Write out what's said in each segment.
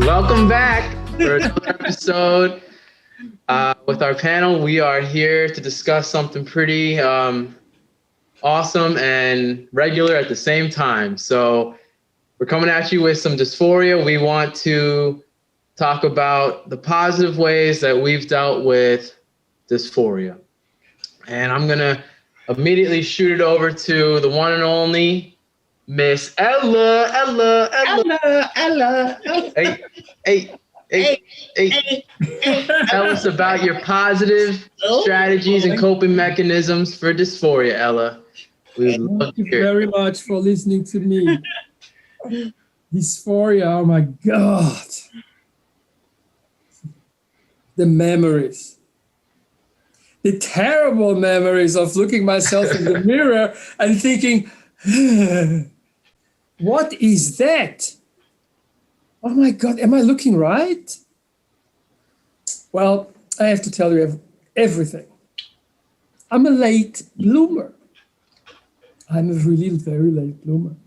Welcome back for another episode with our panel. We are here to discuss something pretty awesome and regular at the same time. So we're coming at you with some dysphoria. We want to talk about the positive ways that we've dealt with dysphoria. And I'm going to immediately shoot it over to the one and only Miss Ella. Hey. Tell us about your positive strategies and coping mechanisms for dysphoria, Ella. Thank you very much for listening to me. Dysphoria, oh my God. The memories. The terrible memories of looking myself in the mirror and thinking, what is that? Oh my God, am I looking right? Well, I have to tell you everything. I'm a late bloomer. I'm a really very late bloomer.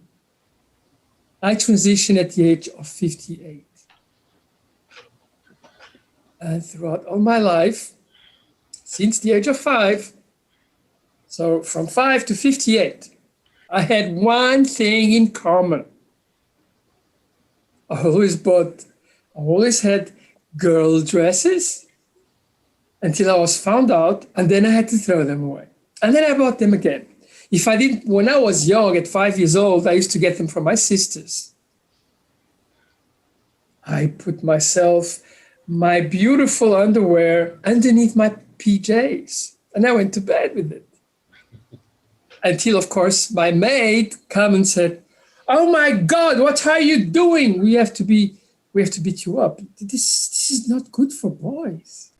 I transitioned at the age of 58. And throughout all my life, since the age of 5, so from 5 to 58, I had one thing in common. I always had girl dresses until I was found out, and then I had to throw them away. And then I bought them again. When I was young, at 5 years old, I used to get them from my sisters. I put my beautiful underwear underneath my PJs, and I went to bed with it. Until, of course, my maid came and said, "Oh my God, what are you doing? We have to beat you up. This is not good for boys."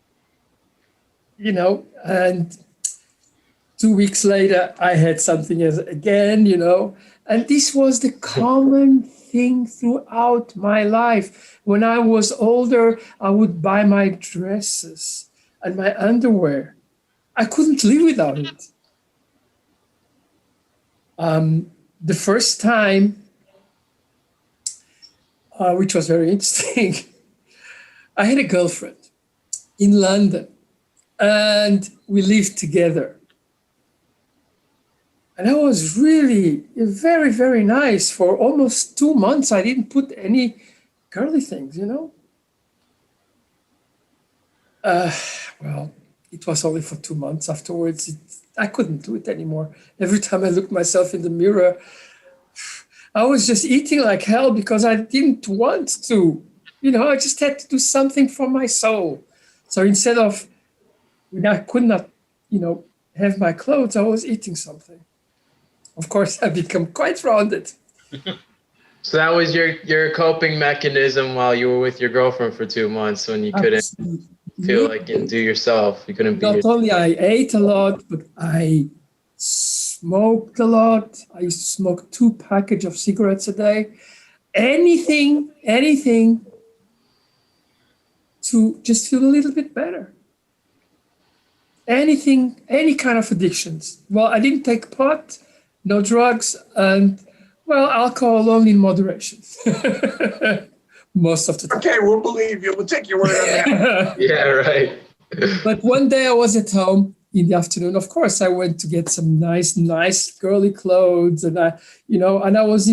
And 2 weeks later, I had something again, and this was the common thing throughout my life. When I was older, I would buy my dresses and my underwear. I couldn't live without it. The first time, which was very interesting, I had a girlfriend in London, and we lived together. And that was really very, very nice. For almost 2 months, I didn't put any girly things, Well, it was only for 2 months. Afterwards, I couldn't do it anymore. Every time I looked myself in the mirror, I was just eating like hell because I didn't want to. I just had to do something for my soul. So instead of, when I could not, have my clothes, I was eating something. Of course, I become quite rounded. So that was your coping mechanism while you were with your girlfriend for 2 months when you couldn't feel like you can do yourself. You couldn't be. Not only I ate a lot, but I smoked a lot. I used to smoke 2 packages of cigarettes a day. Anything to just feel a little bit better. Anything, any kind of addictions. Well, I didn't take pot, no drugs, and, alcohol only in moderation. Most of the time. Okay, we'll believe you. We'll take your word on that. Yeah, right. But one day I was at home in the afternoon. Of course, I went to get some nice girly clothes, and I was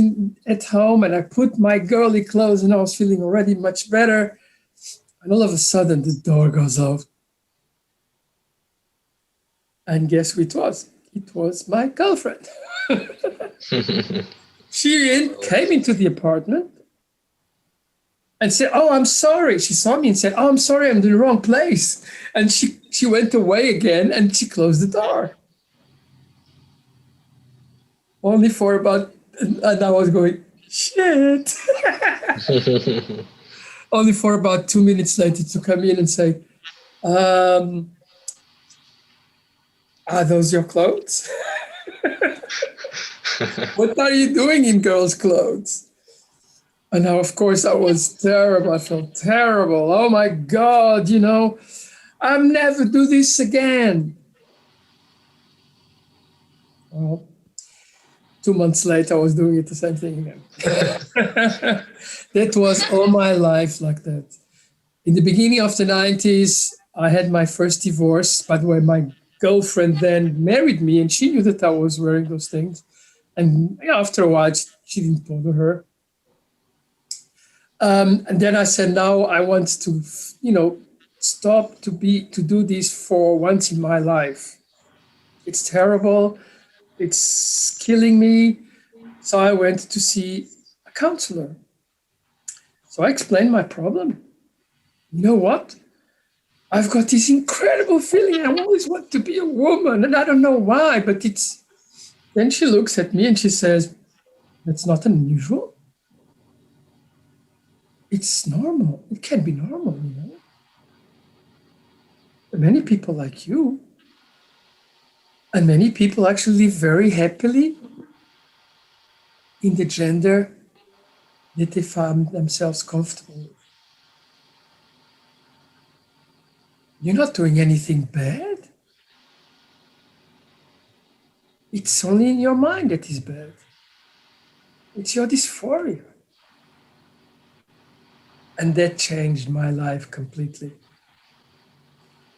at home, and I put my girly clothes, and I was feeling already much better. And all of a sudden, the door goes off. And guess who it was? It was my girlfriend. She came into the apartment and said, "Oh, I'm sorry." She saw me and said, "Oh, I'm sorry, I'm in the wrong place." And she went away again, and she closed the door. Only for about, and I was going, shit. Only for about 2 minutes later to come in and say, "Are those your clothes? What are you doing in girls' clothes?" And now, of course, I was terrible. I felt terrible. Oh my God, I'll never do this again. Well, 2 months later, I was doing it the same thing again. That was all my life like that. In the beginning of the 90s, I had my first divorce. By the way, my girlfriend then married me, and she knew that I was wearing those things. And after a while, she didn't bother her. And then I said, now I want to, stop to do this for once in my life. It's terrible. It's killing me. So I went to see a counselor. So I explained my problem. You know what? I've got this incredible feeling. I always want to be a woman, and I don't know why, but it's. Then she looks at me and she says, that's not unusual. It's normal. It can be normal, Many people like you, and many people actually live very happily in the gender that they find themselves comfortable with. You're not doing anything bad. It's only in your mind that is bad. It's your dysphoria. And that changed my life completely.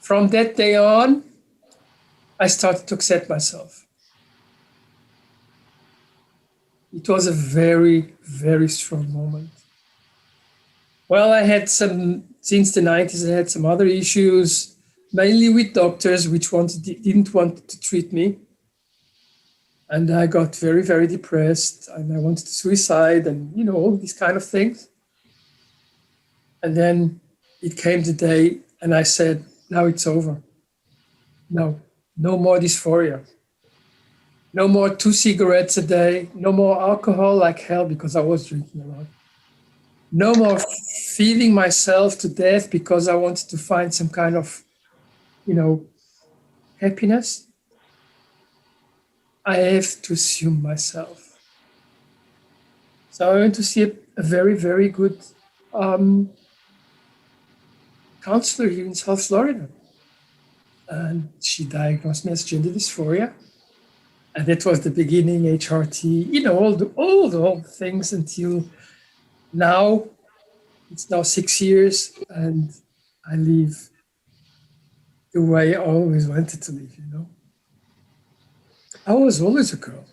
From that day on, I started to accept myself. It was a very, very strong moment. Well, since the 90s, I had some other issues, mainly with doctors, which didn't want to treat me. And I got very, very depressed, and I wanted to suicide, and all these kind of things. And then it came the day, and I said, now it's over. No more dysphoria. No more 2 cigarettes a day. No more alcohol like hell, because I was drinking a lot. No more feeding myself to death because I wanted to find some kind of, happiness. I have to assume myself. So I went to see a very, very good counselor here in South Florida. And she diagnosed me as gender dysphoria. And that was the beginning, HRT, all the things until now. It's now 6 years, and I live the way I always wanted to live, I was always a girl.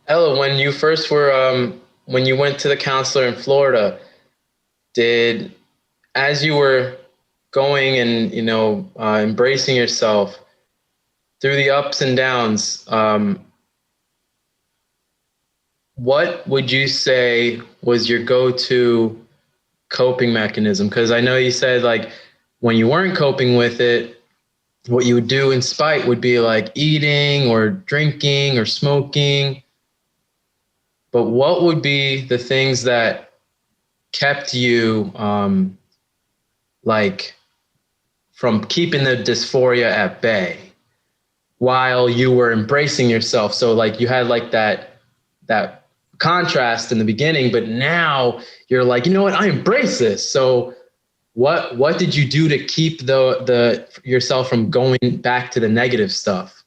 Ella, when you first when you went to the counselor in Florida, as you were going and, embracing yourself through the ups and downs, what would you say was your go-to coping mechanism? Because I know you said, like, when you weren't coping with it, what you would do in spite would be like eating or drinking or smoking. But what would be the things that kept you from keeping the dysphoria at bay while you were embracing yourself? So like you had like that contrast in the beginning, but now you're like, you know what, I embrace this. So what did you do to keep the yourself from going back to the negative stuff?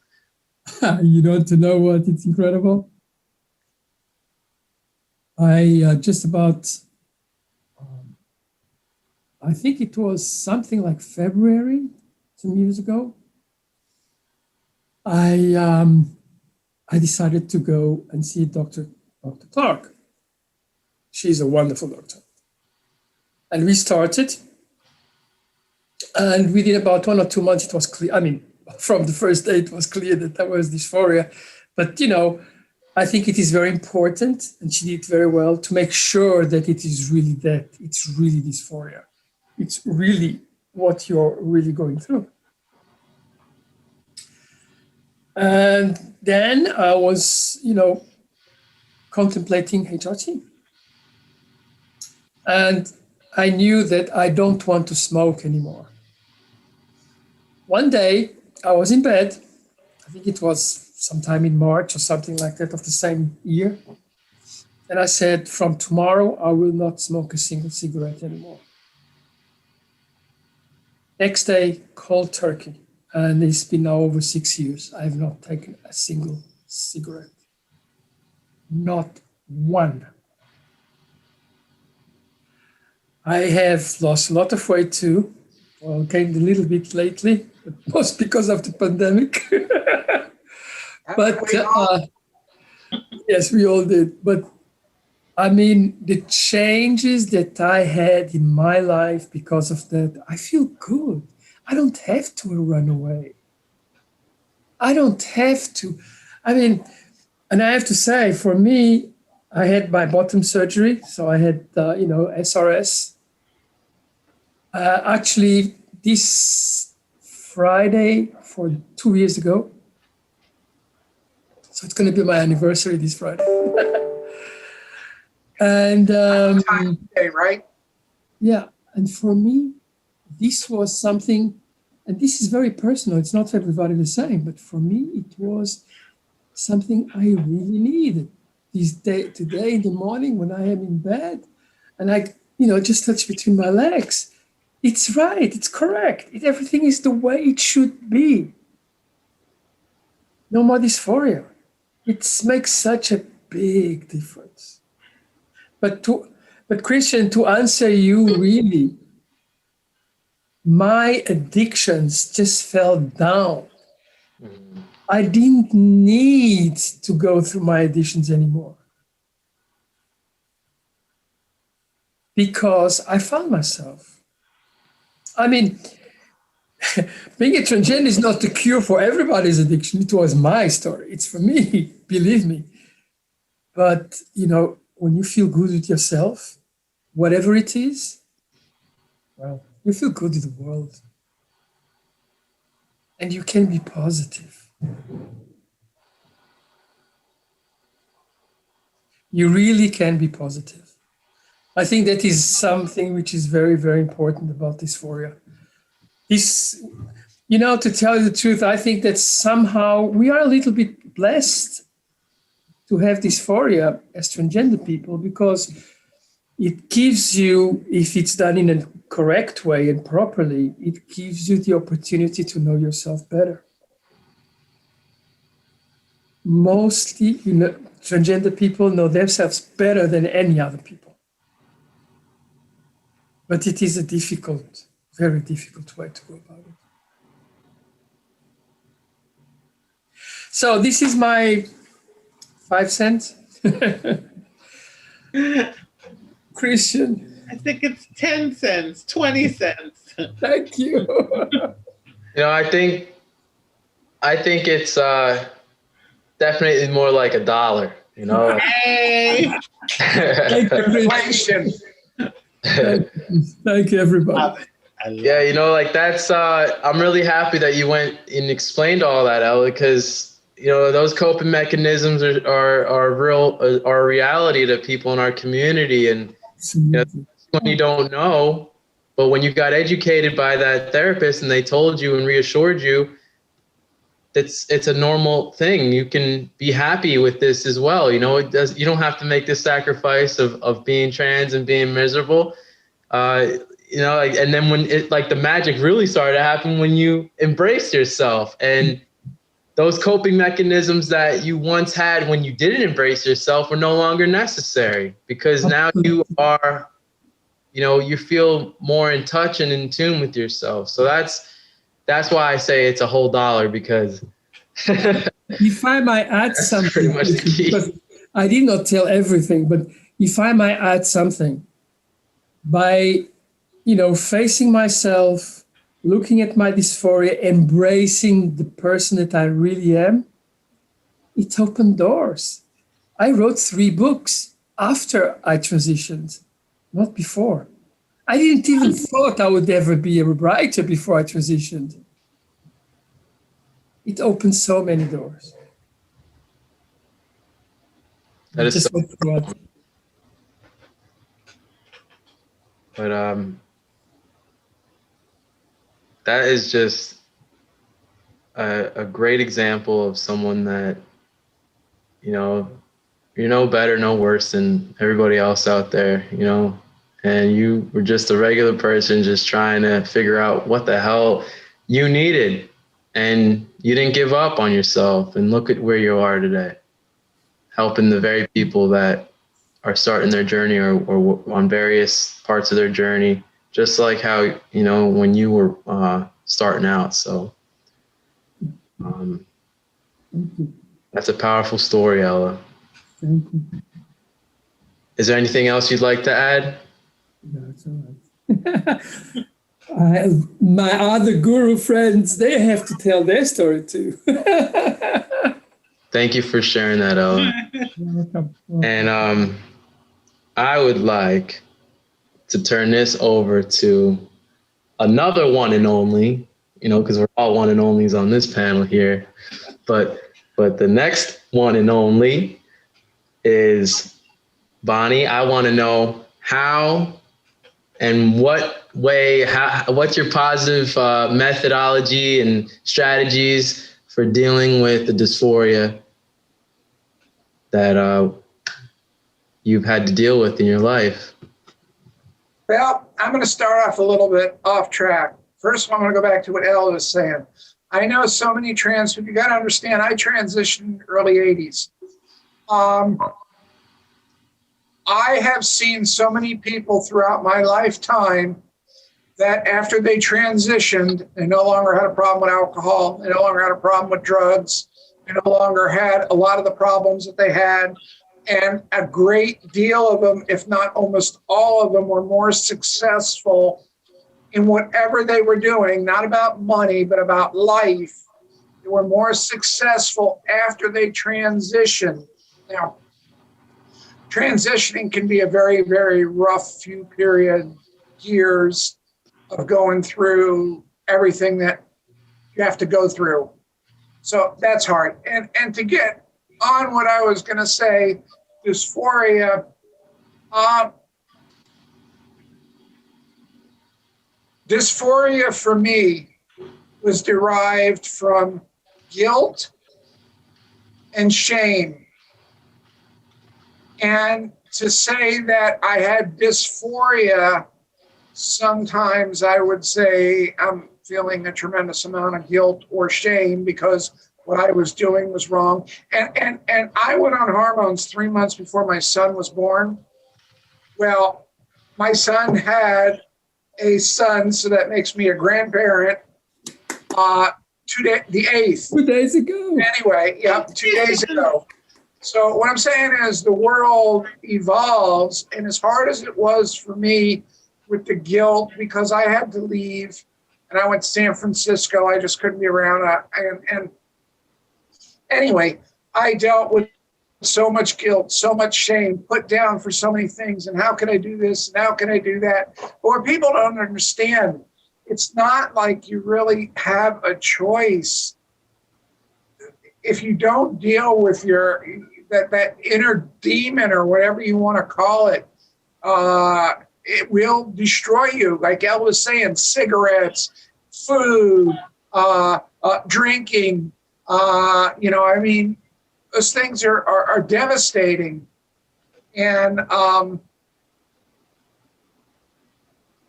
You want to know what? It's incredible. I I think it was something like February, some years ago. I decided to go and see Dr. Clark. She's a wonderful doctor. And we started. And within about 1 or 2 months, it was clear. I mean, from the first day, it was clear that there was dysphoria. But, I think it is very important, and she did very well, to make sure that it is really that. It's really dysphoria. It's really what you're really going through. And then I was, contemplating HRT. And I knew that I don't want to smoke anymore. One day, I was in bed. I think it was sometime in March or something like that of the same year. And I said, from tomorrow, I will not smoke a single cigarette anymore. Next day, cold turkey. And it's been now over 6 years. I have not taken a single cigarette. Not one. I have lost a lot of weight too. Well, gained a little bit lately, but most because of the pandemic. But yes, we all did. But I mean, the changes that I had in my life because of that, I feel good. I don't have to run away. I don't have to. I mean, and I have to say, for me, I had my bottom surgery, so I had, SRS. Actually, this Friday for 2 years ago. So it's going to be my anniversary this Friday. And Okay, right? yeah, and for me, this was something, and this is very personal. It's not for everybody the same, but for me, it was something I really needed. Today in the morning when I am in bed, and I, just touch between my legs. It's right. It's correct. Everything is the way it should be. No more dysphoria. It makes such a big difference. But Christian, to answer you really, my addictions just fell down. I didn't need to go through my addictions anymore because I found myself. I mean, being a transgender is not the cure for everybody's addiction. It was my story. It's for me, believe me. But, when you feel good with yourself, whatever it is, well, you feel good with the world. And you can be positive. You really can be positive. I think that is something which is very, very important about dysphoria. To tell you the truth, I think that somehow we are a little bit blessed to have dysphoria as transgender people because it gives you, if it's done in a correct way and properly, it gives you the opportunity to know yourself better. Mostly, transgender people know themselves better than any other people. But it is a difficult, very difficult way to go about it. So this is my 5 cents. Christian. I think it's 10 cents, 20 cents. Thank you. I think it's definitely more like $1. Hey! Inflation. Thank you, everybody. Yeah, that's. I'm really happy that you went and explained all that, Ella, because those coping mechanisms are real, are a reality to people in our community, and when you don't know, but when you got educated by that therapist and they told you and reassured you, it's a normal thing. You can be happy with this as well. You don't have to make the sacrifice of being trans and being miserable. And then when the magic really started to happen when you embraced yourself, and those coping mechanisms that you once had when you didn't embrace yourself were no longer necessary, because now you are, you feel more in touch and in tune with yourself. So that's why I say it's a whole $1, because if I might add something, pretty much the key. because I did not tell everything, but if I might add something, by facing myself, looking at my dysphoria, embracing the person that I really am, it opened doors. I wrote 3 books after I transitioned, not before. I didn't even thought I would ever be a writer before I transitioned. It opened so many doors. That is Just so what to add. But that is just a great example of someone that, you're no better, no worse than everybody else out there, and you were just a regular person just trying to figure out what the hell you needed, and you didn't give up on yourself, and look at where you are today, helping the very people that are starting their journey or on various parts of their journey, just like how, you know, when you were starting out. So Thank you. that's a powerful story, Ella. Thank you. Is there anything else you'd like to add? That's all right. My other guru friends, they have to tell their story too. Thank you for sharing that, Ella. Welcome. And I would like to turn this over to another one and only, you know, because we're all one and onlys on this panel here. But the next one and only is Bonnie. I want to know how and what way, what's your positive methodology and strategies for dealing with the dysphoria that you've had to deal with in your life? Well, I'm going to start off a little bit off track. First, I'm going to go back to what Ella was saying. I know so many trans people. You got to understand, I transitioned in the early 80s. I have seen so many people throughout my lifetime that after they transitioned, they no longer had a problem with alcohol. They no longer had a problem with drugs. They no longer had a lot of the problems that they had. And a great deal of them, if not almost all of them, were more successful in whatever they were doing, not about money, but about life. They were more successful after they transitioned. Now, transitioning can be a very, very rough few years of going through everything that you have to go through. So that's hard. And to get on what I was going to say, dysphoria, dysphoria for me was derived from guilt and shame. And to say that I had dysphoria, sometimes I would say I'm feeling a tremendous amount of guilt or shame because what I was doing was wrong. And I went on hormones 3 months before my son was born. Well, my son had a son, so that makes me a grandparent, the 8th. 2 days ago. Anyway, yeah, 2 days ago. So what I'm saying is the world evolves, and as hard as it was for me with the guilt, because I had to leave, and I went to San Francisco, I just couldn't be around. And anyway, I dealt with so much guilt, so much shame, put down for so many things, and how can I do this, and how can I do that? But what people don't understand, it's not like you really have a choice. If you don't deal with your that inner demon or whatever you want to call it, it will destroy you. Like Elle was saying, cigarettes, food, drinking, I mean, those things are devastating. And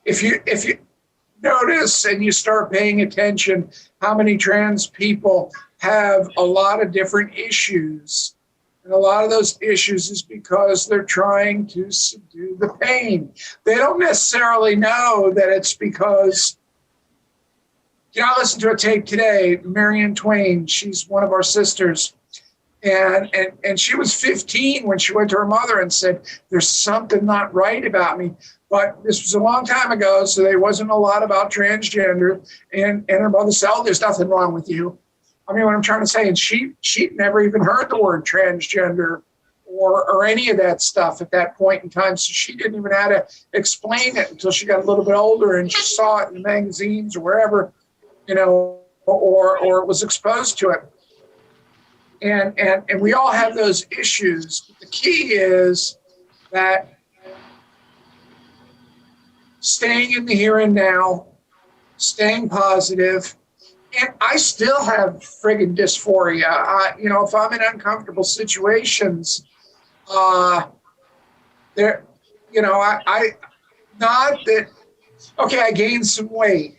if you notice and you start paying attention, how many trans people have a lot of different issues. And a lot of those issues is because they're trying to subdue the pain. They don't necessarily know that it's because, I listened to a tape today, Marianne Twain, she's one of our sisters. And she was 15 when she went to her mother and said, there's something not right about me. But this was a long time ago, so there wasn't a lot about transgender. And her mother said, oh, there's nothing wrong with you. I mean, what I'm trying to say, and she'd never even heard the word transgender or any of that stuff at that point in time. So she didn't even know how to explain it until she got a little bit older and she saw it in the magazines or wherever, or was exposed to it. And we all have those issues. But the key is that staying in the here and now, staying positive. And I still have friggin' dysphoria. If I'm in uncomfortable situations, I gained some weight.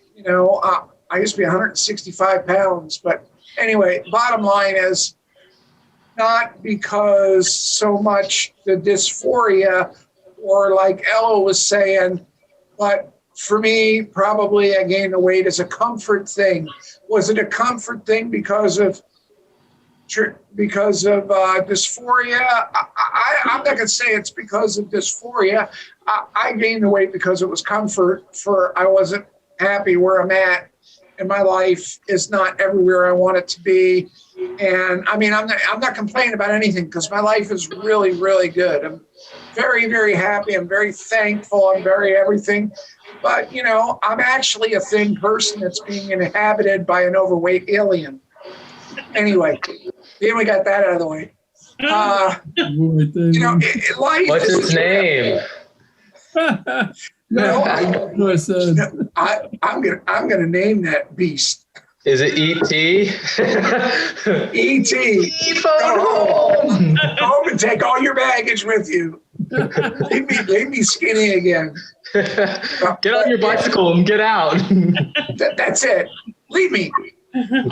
I used to be 165 pounds. But anyway, bottom line is not because so much the dysphoria, or like Ella was saying, but for me, probably I gained the weight as a comfort thing. Was it a comfort thing because of dysphoria? I'm not going to say it's because of dysphoria. I gained the weight because it was comfort. I wasn't happy where I'm at, and my life is not everywhere I want it to be. And I mean, I'm not complaining about anything because my life is really, really good. I'm very, very happy. I'm very thankful. I'm very everything. But, you know, I'm actually a thin person that's being inhabited by an overweight alien. Anyway, then we got that out of the way. You know, life. What's its name? No, I'm gonna name that beast. Is it E.T.? E.T. Go home and take all your baggage with you. Leave me skinny again. Get on your bicycle and get out. That's it. Leave me. You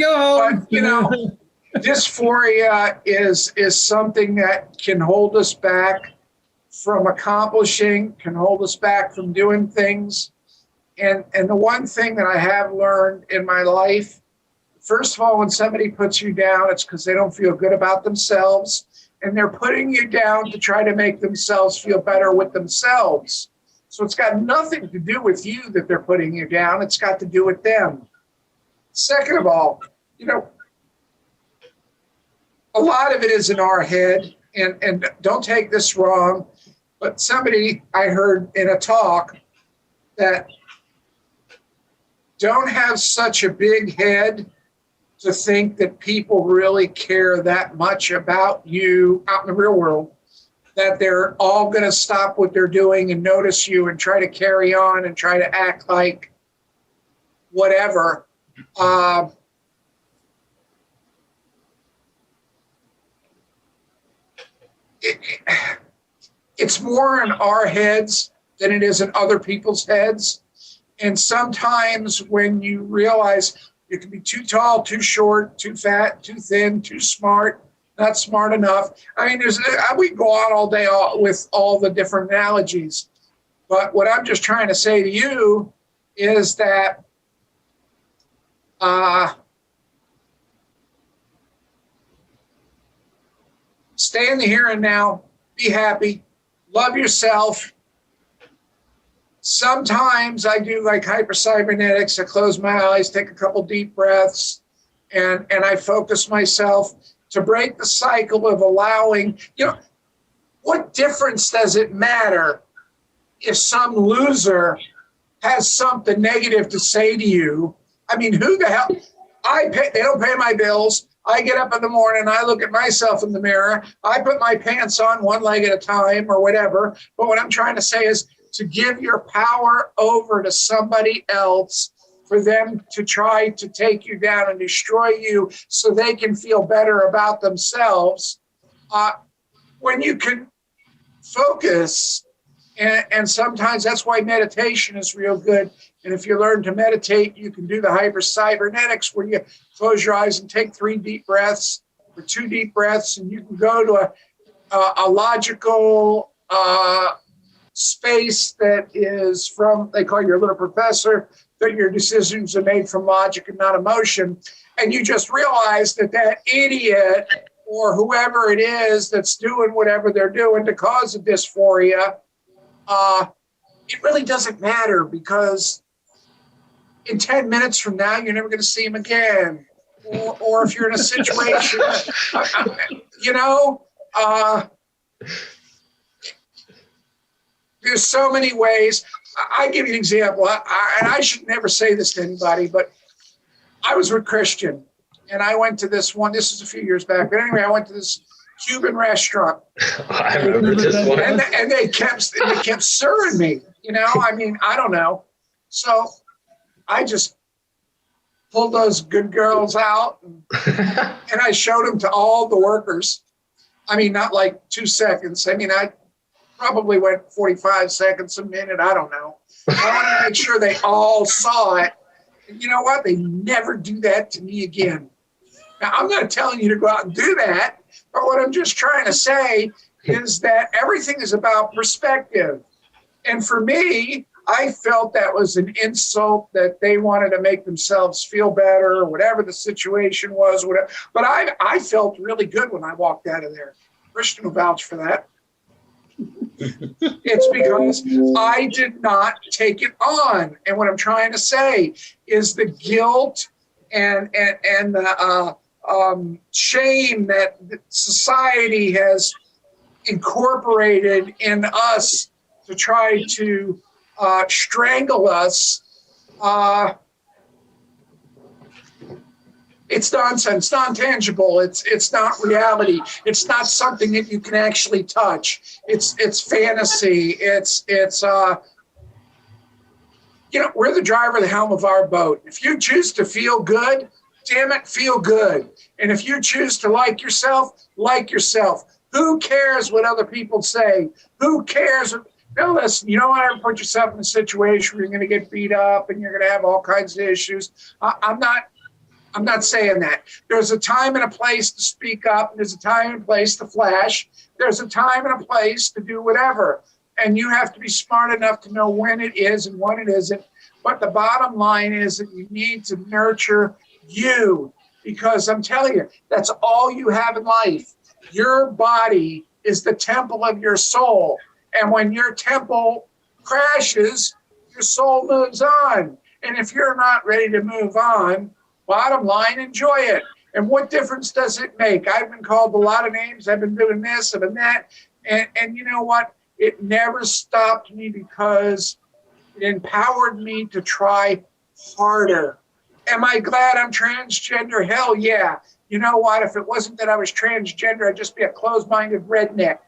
go home. But, you know, dysphoria is something that can hold us back from accomplishing, can hold us back from doing things. And the one thing that I have learned in my life, first of all, when somebody puts you down, it's because they don't feel good about themselves. And they're putting you down to try to make themselves feel better with themselves. So it's got nothing to do with you that they're putting you down. It's got to do with them. Second of all, you know, a lot of it is in our head. And don't take this wrong, but somebody I heard in a talk that don't have such a big head to think that people really care that much about you out in the real world, that they're all going to stop what they're doing and notice you and try to carry on and try to act like whatever. It's more in our heads than it is in other people's heads. And sometimes when you realize you can be too tall, too short, too fat, too thin, too smart, not smart enough. I mean, we go on all day with all the different analogies. But what I'm just trying to say to you is that stay in the here and now, be happy, love yourself. Sometimes I do like hyper-cybernetics. I close my eyes, take a couple deep breaths, and I focus myself to break the cycle of allowing, you know, what difference does it matter if some loser has something negative to say to you? I mean, who the hell? They don't pay my bills. I get up in the morning, I look at myself in the mirror. I put my pants on one leg at a time or whatever. But what I'm trying to say is to give your power over to somebody else for them to try to take you down and destroy you so they can feel better about themselves. When you can focus, and sometimes that's why meditation is real good. And if you learn to meditate, you can do the hyper-cybernetics where you close your eyes and take 3 deep breaths or 2 deep breaths, and you can go to a logical space that is from, they call your little professor, that your decisions are made from logic and not emotion. And you just realize that that idiot or whoever it is that's doing whatever they're doing to cause a dysphoria, it really doesn't matter, because in 10 minutes from now, you're never going to see him again. Or if you're in a situation, you know, there's so many ways. I give you an example, and I should never say this to anybody, but I was with Christian, and I went to this is a few years back, but anyway, I went to this Cuban restaurant. I remember this one. And they kept serving me, you know, I mean, I don't know. So I just pulled those good girls out and I showed them to all the workers. I mean, not like 2 seconds. I mean, I probably went 45 seconds, a minute. I don't know. I wanted to make sure they all saw it. And you know what? They never do that to me again. Now, I'm not telling you to go out and do that, but what I'm just trying to say is that everything is about perspective. And for me, I felt that was an insult, that they wanted to make themselves feel better or whatever the situation was. Whatever. But I felt really good when I walked out of there. Christian will vouch for that. It's because I did not take it on. And what I'm trying to say is the guilt and the shame that society has incorporated in us to try to strangle us. It's nonsense, non-tangible. It's not reality. It's not something that you can actually touch. It's fantasy. We're the driver of the helm of our boat. If you choose to feel good, damn it, feel good. And if you choose to like yourself, like yourself. Who cares what other people say? Who cares? No, listen, you don't want to ever put yourself in a situation where you're going to get beat up and you're going to have all kinds of issues. I'm not saying that. There's a time and a place to speak up, and there's a time and a place to flash. There's a time and a place to do whatever. And you have to be smart enough to know when it is and when it isn't. But the bottom line is that you need to nurture you, because I'm telling you, that's all you have in life. Your body is the temple of your soul. And when your temple crashes, your soul moves on. And if you're not ready to move on, bottom line, enjoy it. And what difference does it make? I've been called a lot of names. I've been doing this, I've been that. And you know what? It never stopped me, because it empowered me to try harder. Am I glad I'm transgender? Hell yeah. You know what? If it wasn't that I was transgender, I'd just be a closed-minded redneck.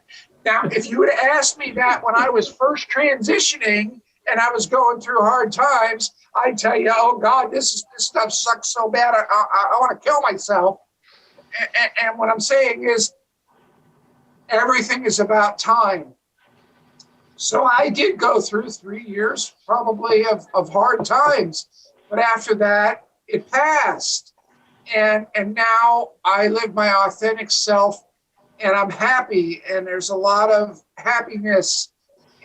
Now, if you would have asked me that when I was first transitioning and I was going through hard times, I'd tell you, oh God, this stuff sucks so bad, I want to kill myself. And what I'm saying is, everything is about time. So I did go through 3 years probably of hard times, but after that, it passed. And now I live my authentic self, and I'm happy, and there's a lot of happiness,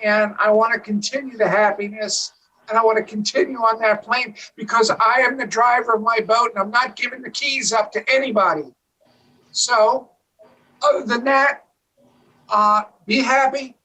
and I want to continue the happiness, and I want to continue on that plane, because I am the driver of my boat, and I'm not giving the keys up to anybody. So other than that, be happy,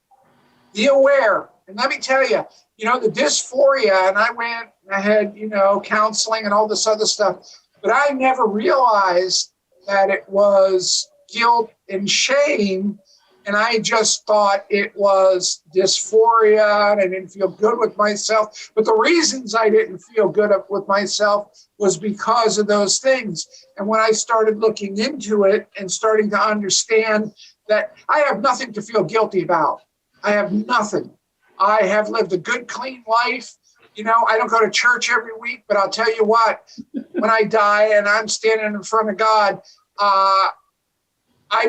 be aware. And let me tell you, the dysphoria, and I had, counseling and all this other stuff, but I never realized that it was guilt and shame. And I just thought it was dysphoria, and I didn't feel good with myself. But the reasons I didn't feel good with myself was because of those things. And when I started looking into it and starting to understand that I have nothing to feel guilty about, I have nothing. I have lived a good, clean life. I don't go to church every week, but I'll tell you what, when I die and I'm standing in front of God, I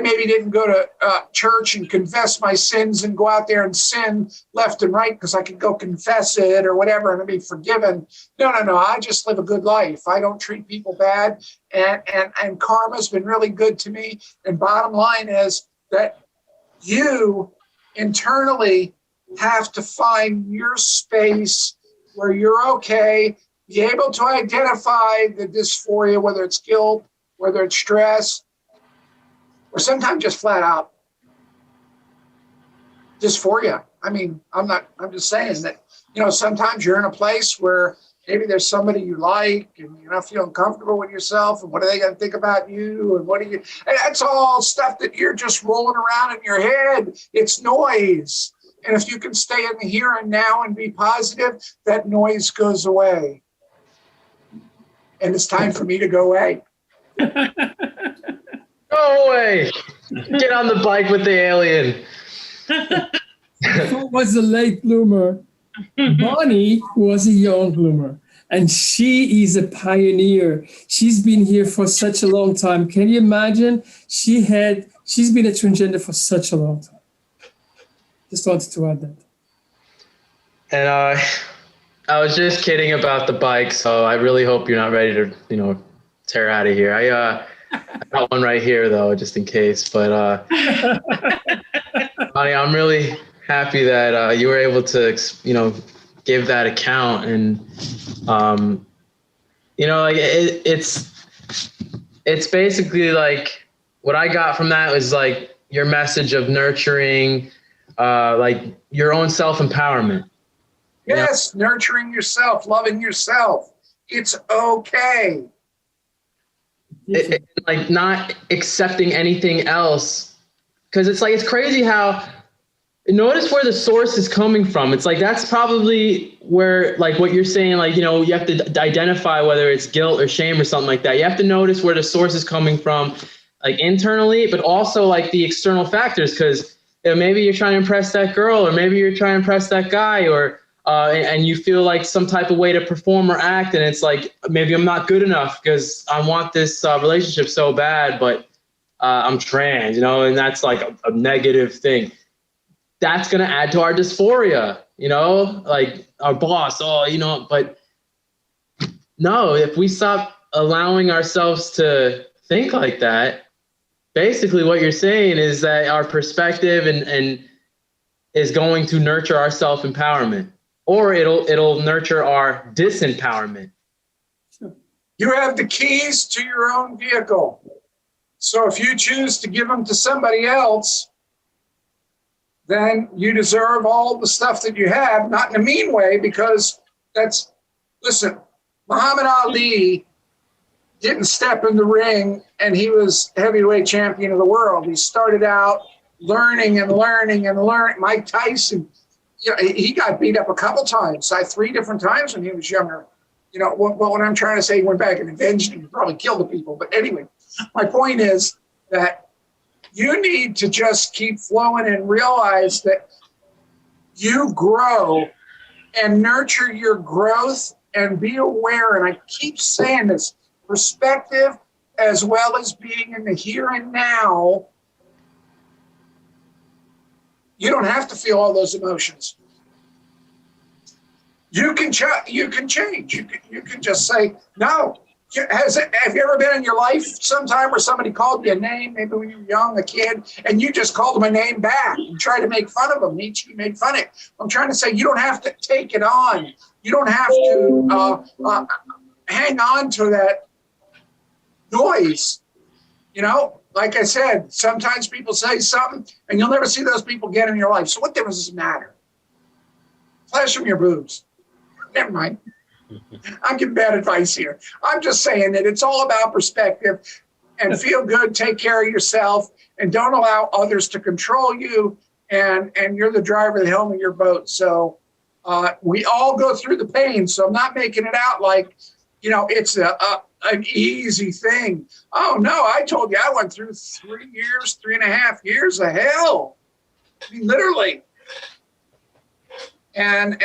maybe didn't go to church and confess my sins and go out there and sin left and right because I could go confess it or whatever and be forgiven. No. I just live a good life. I don't treat people bad, and karma's been really good to me. And bottom line is that you internally have to find your space where you're okay, be able to identify the dysphoria, whether it's guilt, whether it's stress, or sometimes just flat out dysphoria. I mean, I'm just saying that, sometimes you're in a place where maybe there's somebody you like and you're not feeling comfortable with yourself, and what are they going to think about you? And and that's all stuff that you're just rolling around in your head. It's noise. And if you can stay in the here and now and be positive, that noise goes away. And it's time for me to go away. Go away. Get on the bike with the alien. Who was a late bloomer? Bonnie was a young bloomer, and she is a pioneer. She's been here for such a long time. Can you imagine? She's been a transgender for such a long time. Just wanted to add that. And I was just kidding about the bike, so I really hope you're not ready to, tear out of here. I got one right here though, just in case. But Bonnie, I'm really happy that you were able to, give that account, and like it's basically like what I got from that was like your message of nurturing, like your own self-empowerment. Yes, nurturing yourself, loving yourself. It's okay. Like not accepting anything else, because it's crazy how, notice where the source is coming from. It's like that's probably where, like what you're saying, like, you have to identify whether it's guilt or shame or something like that. You have to notice where the source is coming from, like internally, but also like the external factors, because maybe you're trying to impress that girl, or maybe you're trying to impress that guy, or and you feel like some type of way to perform or act, and it's like, maybe I'm not good enough because I want this relationship so bad, but I'm trans, and that's like a negative thing. That's going to add to our dysphoria, like our boss, but no, if we stop allowing ourselves to think like that, basically what you're saying is that our perspective and is going to nurture our self-empowerment, or it'll nurture our disempowerment. You have the keys to your own vehicle. So if you choose to give them to somebody else, then you deserve all the stuff that you have, not in a mean way, because listen, Muhammad Ali didn't step in the ring and he was heavyweight champion of the world. He started out learning and learning and learning. Mike Tyson, he got beat up a couple times, 3 different times when he was younger. What I'm trying to say, he went back and avenged him, probably killed the people. But anyway, my point is that you need to just keep flowing and realize that you grow and nurture your growth and be aware. And I keep saying this, perspective as well as being in the here and now. You don't have to feel all those emotions. You can change. You can just say, no. Have you ever been in your life sometime where somebody called you a name, maybe when you were young, a kid, and you just called them a name back and tried to make fun of them? You made fun of it. I'm trying to say you don't have to take it on. You don't have to hang on to that noise. Like I said, sometimes people say something and you'll never see those people again in your life. So what difference does it matter? Flash them your boobs. Never mind. I'm giving bad advice here. I'm just saying that it's all about perspective, and feel good, take care of yourself, and don't allow others to control you. And you're the driver of the helm of your boat. So we all go through the pain. So I'm not making it out like, it's an easy thing. Oh no, I told you I went through 3.5 years of hell. I mean, literally. And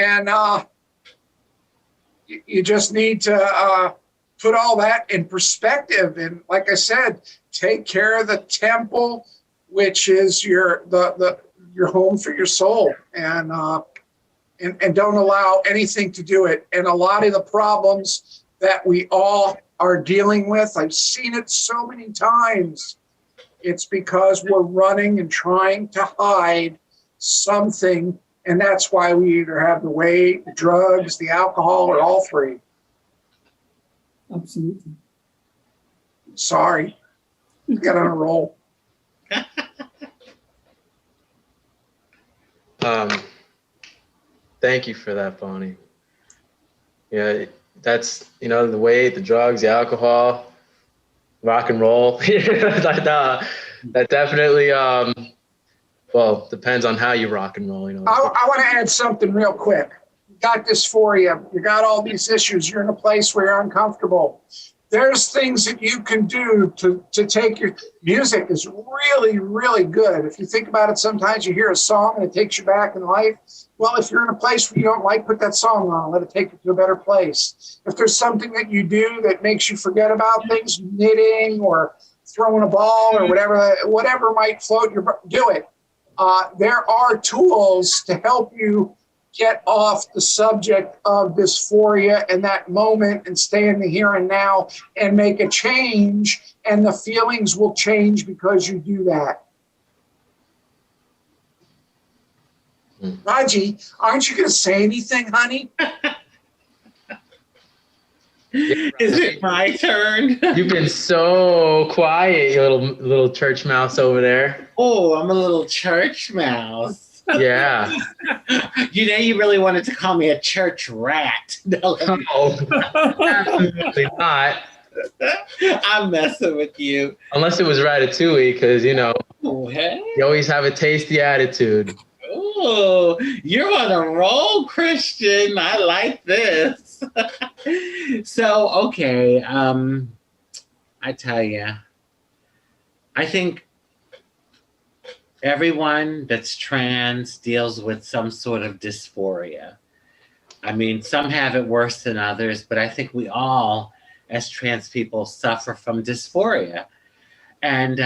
you just need to put all that in perspective. And like I said, take care of the temple, which is your home for your soul, and don't allow anything to do it. And a lot of the problems that we all are dealing with, I've seen it so many times. It's because we're running and trying to hide something. And that's why we either have the weight, the drugs, the alcohol, or all 3. Absolutely. Sorry. I got on a roll. Thank you for that, Bonnie. Yeah, that's, the weight, the drugs, the alcohol, rock and roll. That definitely, well, depends on how you rock and roll. I want to add something real quick. You got dysphoria. You got all these issues. You're in a place where you're uncomfortable. There's things that you can do to take your music is really, really good. If you think about it, sometimes you hear a song and it takes you back in life. Well, if you're in a place where you don't like, put that song on, let it take you to a better place. If there's something that you do that makes you forget about things, knitting or throwing a ball or whatever might float your, do it. There are tools to help you get off the subject of dysphoria in that moment and stay in the here and now and make a change, and the feelings will change because you do that. Raji, aren't you going to say anything, honey? Is it my turn? You've been so quiet, you little church mouse over there. Oh, I'm a little church mouse. Yeah. You know, you really wanted to call me a church rat. No, No, absolutely not. I'm messing with you. Unless it was Ratatouille, because, you know, Oh, hey. you always have a tasty attitude. Oh, you're on a roll, Christian. I like this. So, okay. I tell you, I think everyone that's trans deals with some sort of dysphoria. I mean, some have it worse than others, but I think we all, as trans people, suffer from dysphoria. And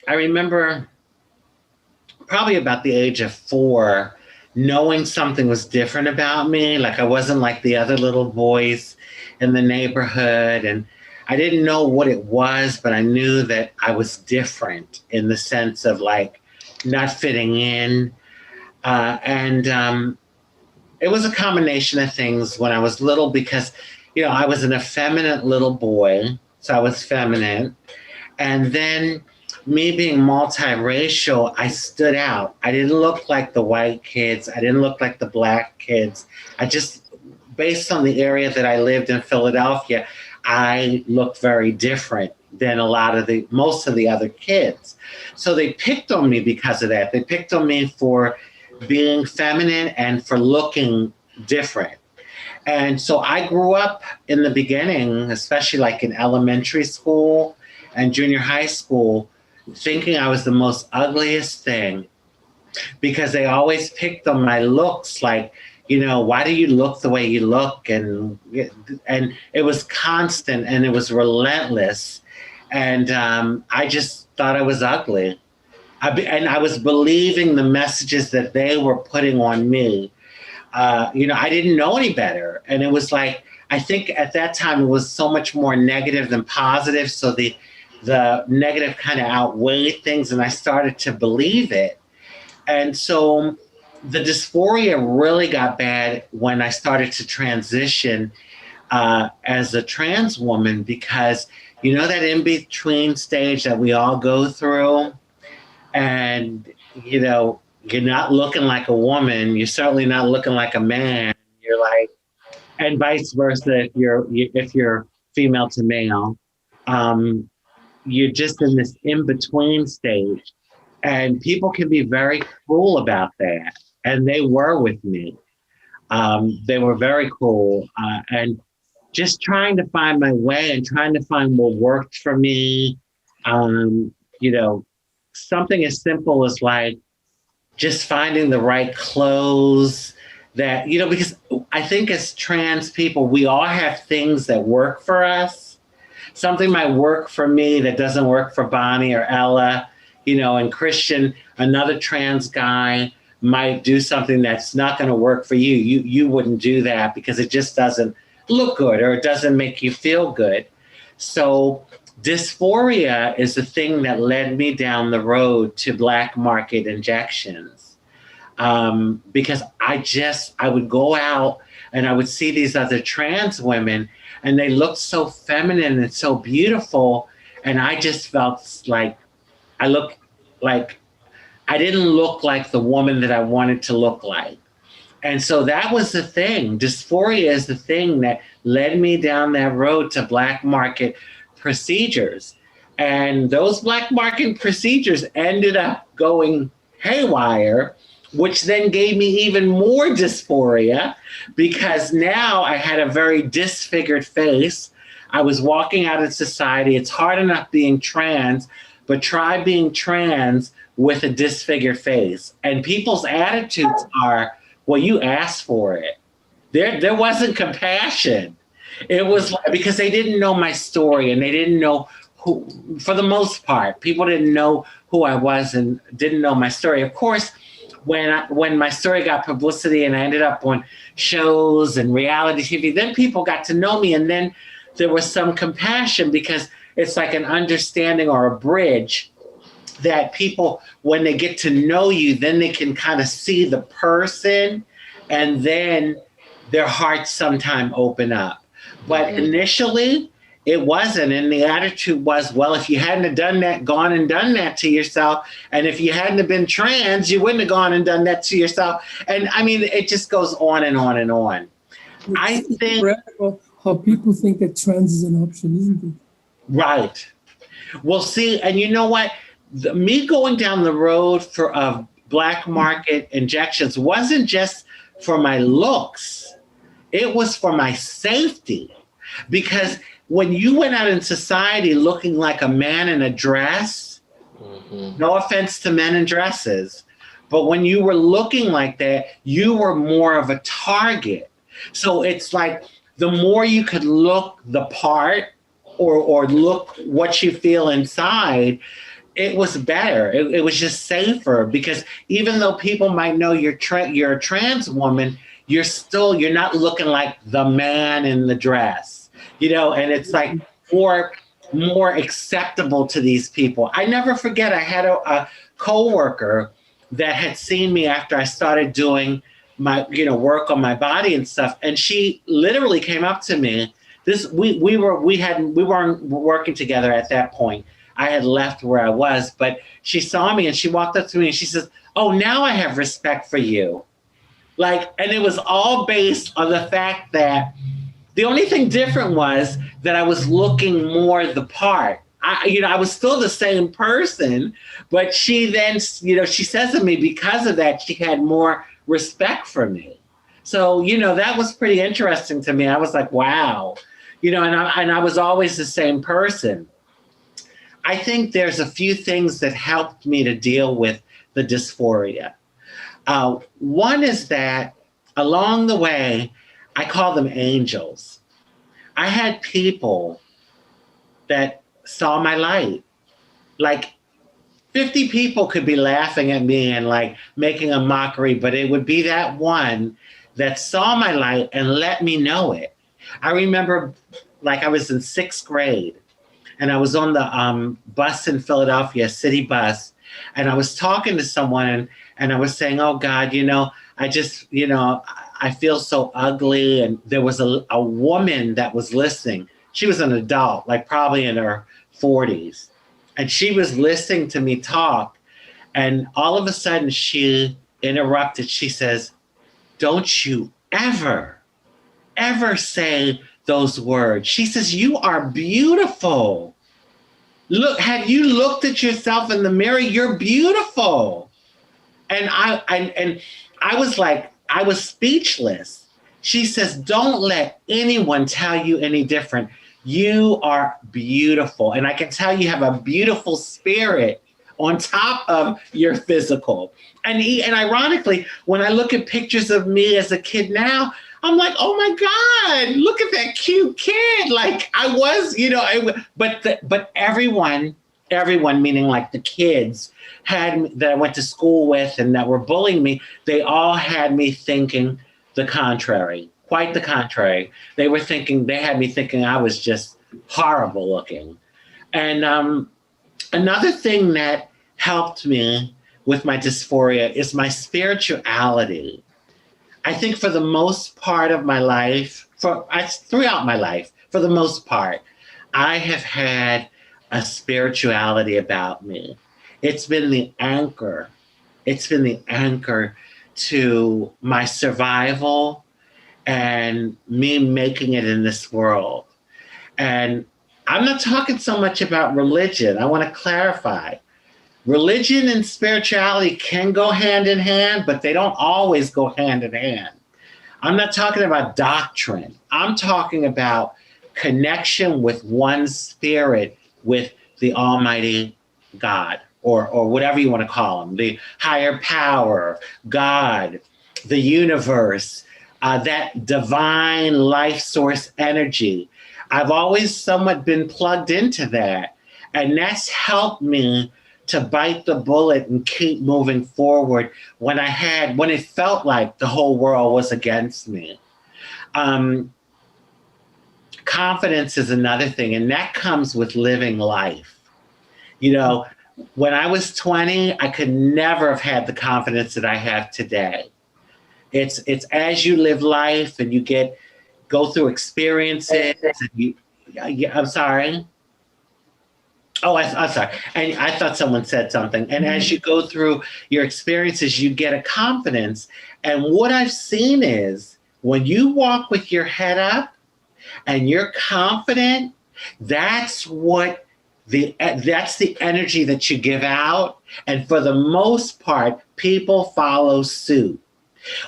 I remember probably about the age of 4, knowing something was different about me. Like I wasn't like the other little boys in the neighborhood. And I didn't know what it was, but I knew that I was different in the sense of like not fitting in. And it was a combination of things when I was little because, you know, I was an effeminate little boy. So I was feminine. And then me being multiracial, I stood out. I didn't look like the white kids. I didn't look like the black kids. I just, based on the area that I lived in Philadelphia, I looked very different than most of the other kids. So they picked on me because of that. They picked on me for being feminine and for looking different. And so I grew up in the beginning, especially like in elementary school and junior high school, thinking I was the most ugliest thing because they always picked on my looks, like, you know, why do you look the way you look? And it was constant and it was relentless. And I just thought I was ugly. And I was believing the messages that they were putting on me. You know, I didn't know any better. And it was like, I think at that time it was so much more negative than positive. So the negative kind of outweighed things, and I started to believe it. And so the dysphoria really got bad when I started to transition as a trans woman, because you know that in-between stage that we all go through, and you know, you're not looking like a woman, you're certainly not looking like a man, you're like, and vice versa if you're female to male. You're just in this in-between stage, and people can be very cruel about that. And they were with me. They were very cruel, and just trying to find my way and trying to find what worked for me. You know, something as simple as like just finding the right clothes that, you know, because I think as trans people, we all have things that work for us. Something might work for me that doesn't work for Bonnie or Ella, you know, and Christian, another trans guy, might do something that's not going to work for you. You wouldn't do that because it just doesn't look good or it doesn't make you feel good. So dysphoria is the thing that led me down the road to black market injections. Because I would go out and I would see these other trans women and they looked so feminine and so beautiful. And I just felt like I didn't look like the woman that I wanted to look like. And so that was the thing. Dysphoria is the thing that led me down that road to black market procedures. And those black market procedures ended up going haywire, which then gave me even more dysphoria because now I had a very disfigured face. I was walking out in society. It's hard enough being trans, but try being trans with a disfigured face. And people's attitudes are, well, you asked for it. There wasn't compassion. It was because they didn't know my story and they didn't know who, for the most part, people didn't know who I was and didn't know my story. Of course, when my story got publicity and I ended up on shows and reality TV, then people got to know me, and then there was some compassion because it's like an understanding or a bridge that people, when they get to know you, then they can kind of see the person, and then their hearts sometime open up. But initially, it wasn't. And the attitude was, well, if you hadn't have done that, gone and done that to yourself, and if you hadn't have been trans, you wouldn't have gone and done that to yourself. And I mean, it just goes on and on and on. I think incredible how people think that trans is an option, isn't it? Right. Well, see, and you know what? Me going down the road for black market injections wasn't just for my looks. It was for my safety. Because when you went out in society looking like a man in a dress, no offense to men in dresses, but when you were looking like that, you were more of a target. So it's like the more you could look the part or look what you feel inside, it was better. It was just safer, because even though people might know you're a trans woman, you're not looking like the man in the dress, and it's like more acceptable to these people. I never forget, I had a coworker that had seen me after I started doing my, work on my body and stuff. And she literally came up to me. We weren't working together at that point. I had left where I was, but she saw me and she walked up to me and she says, "Oh, now I have respect for you." And it was all based on the fact that the only thing different was that I was looking more the part. I was still the same person, but she then, she says to me, because of that, she had more respect for me. So, that was pretty interesting to me. I was like, wow, and I was always the same person. I think there's a few things that helped me to deal with the dysphoria. One is that along the way, I call them angels. I had people that saw my light. Like 50 people could be laughing at me and like making a mockery, but it would be that one that saw my light and let me know it. I remember I was in 6th grade and I was on the bus in Philadelphia, city bus, and I was talking to someone and I was saying, "Oh God, I just, I feel so ugly." And there was a woman that was listening. She was an adult, probably in her 40s. And she was listening to me talk. And all of a sudden she interrupted. She says, "Don't you ever say those words." She says, "You are beautiful. Look, have you looked at yourself in the mirror? You're beautiful." And I was like, I was speechless. She says, "Don't let anyone tell you any different. You are beautiful. And I can tell you have a beautiful spirit on top of your physical." And ironically, when I look at pictures of me as a kid now, I'm like, "Oh my God, look at that cute kid." I was, but everyone, meaning the kids that I went to school with and that were bullying me, they all had me thinking the contrary, quite the contrary. They had me thinking I was just horrible looking. And another thing that helped me with my dysphoria is my spirituality. I think for the most part of my life, throughout my life, for the most part, I have had a spirituality about me. It's been the anchor. It's been the anchor to my survival and me making it in this world. And I'm not talking so much about religion. I want to clarify. Religion and spirituality can go hand in hand, but they don't always go hand in hand. I'm not talking about doctrine. I'm talking about connection with one spirit, with the Almighty God, or whatever you want to call him, the higher power, God, the universe, that divine life source energy. I've always somewhat been plugged into that. And that's helped me to bite the bullet and keep moving forward when it felt like the whole world was against me. Confidence is another thing, and that comes with living life. You know, when I was 20, I could never have had the confidence that I have today. It's as you live life and you go through experiences. I'm sorry. Oh, I'm sorry. And I thought someone said something. And as you go through your experiences, you get a confidence. And what I've seen is when you walk with your head up and you're confident, that's the energy that you give out. And for the most part, people follow suit.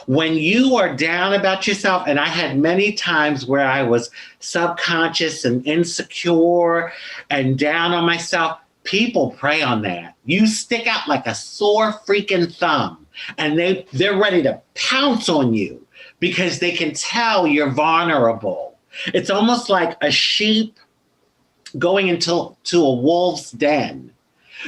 When you are down about yourself, and I had many times where I was subconscious and insecure and down on myself, people prey on that. You stick out like a sore freaking thumb, and they're ready to pounce on you because they can tell you're vulnerable. It's almost like a sheep going into a wolf's den.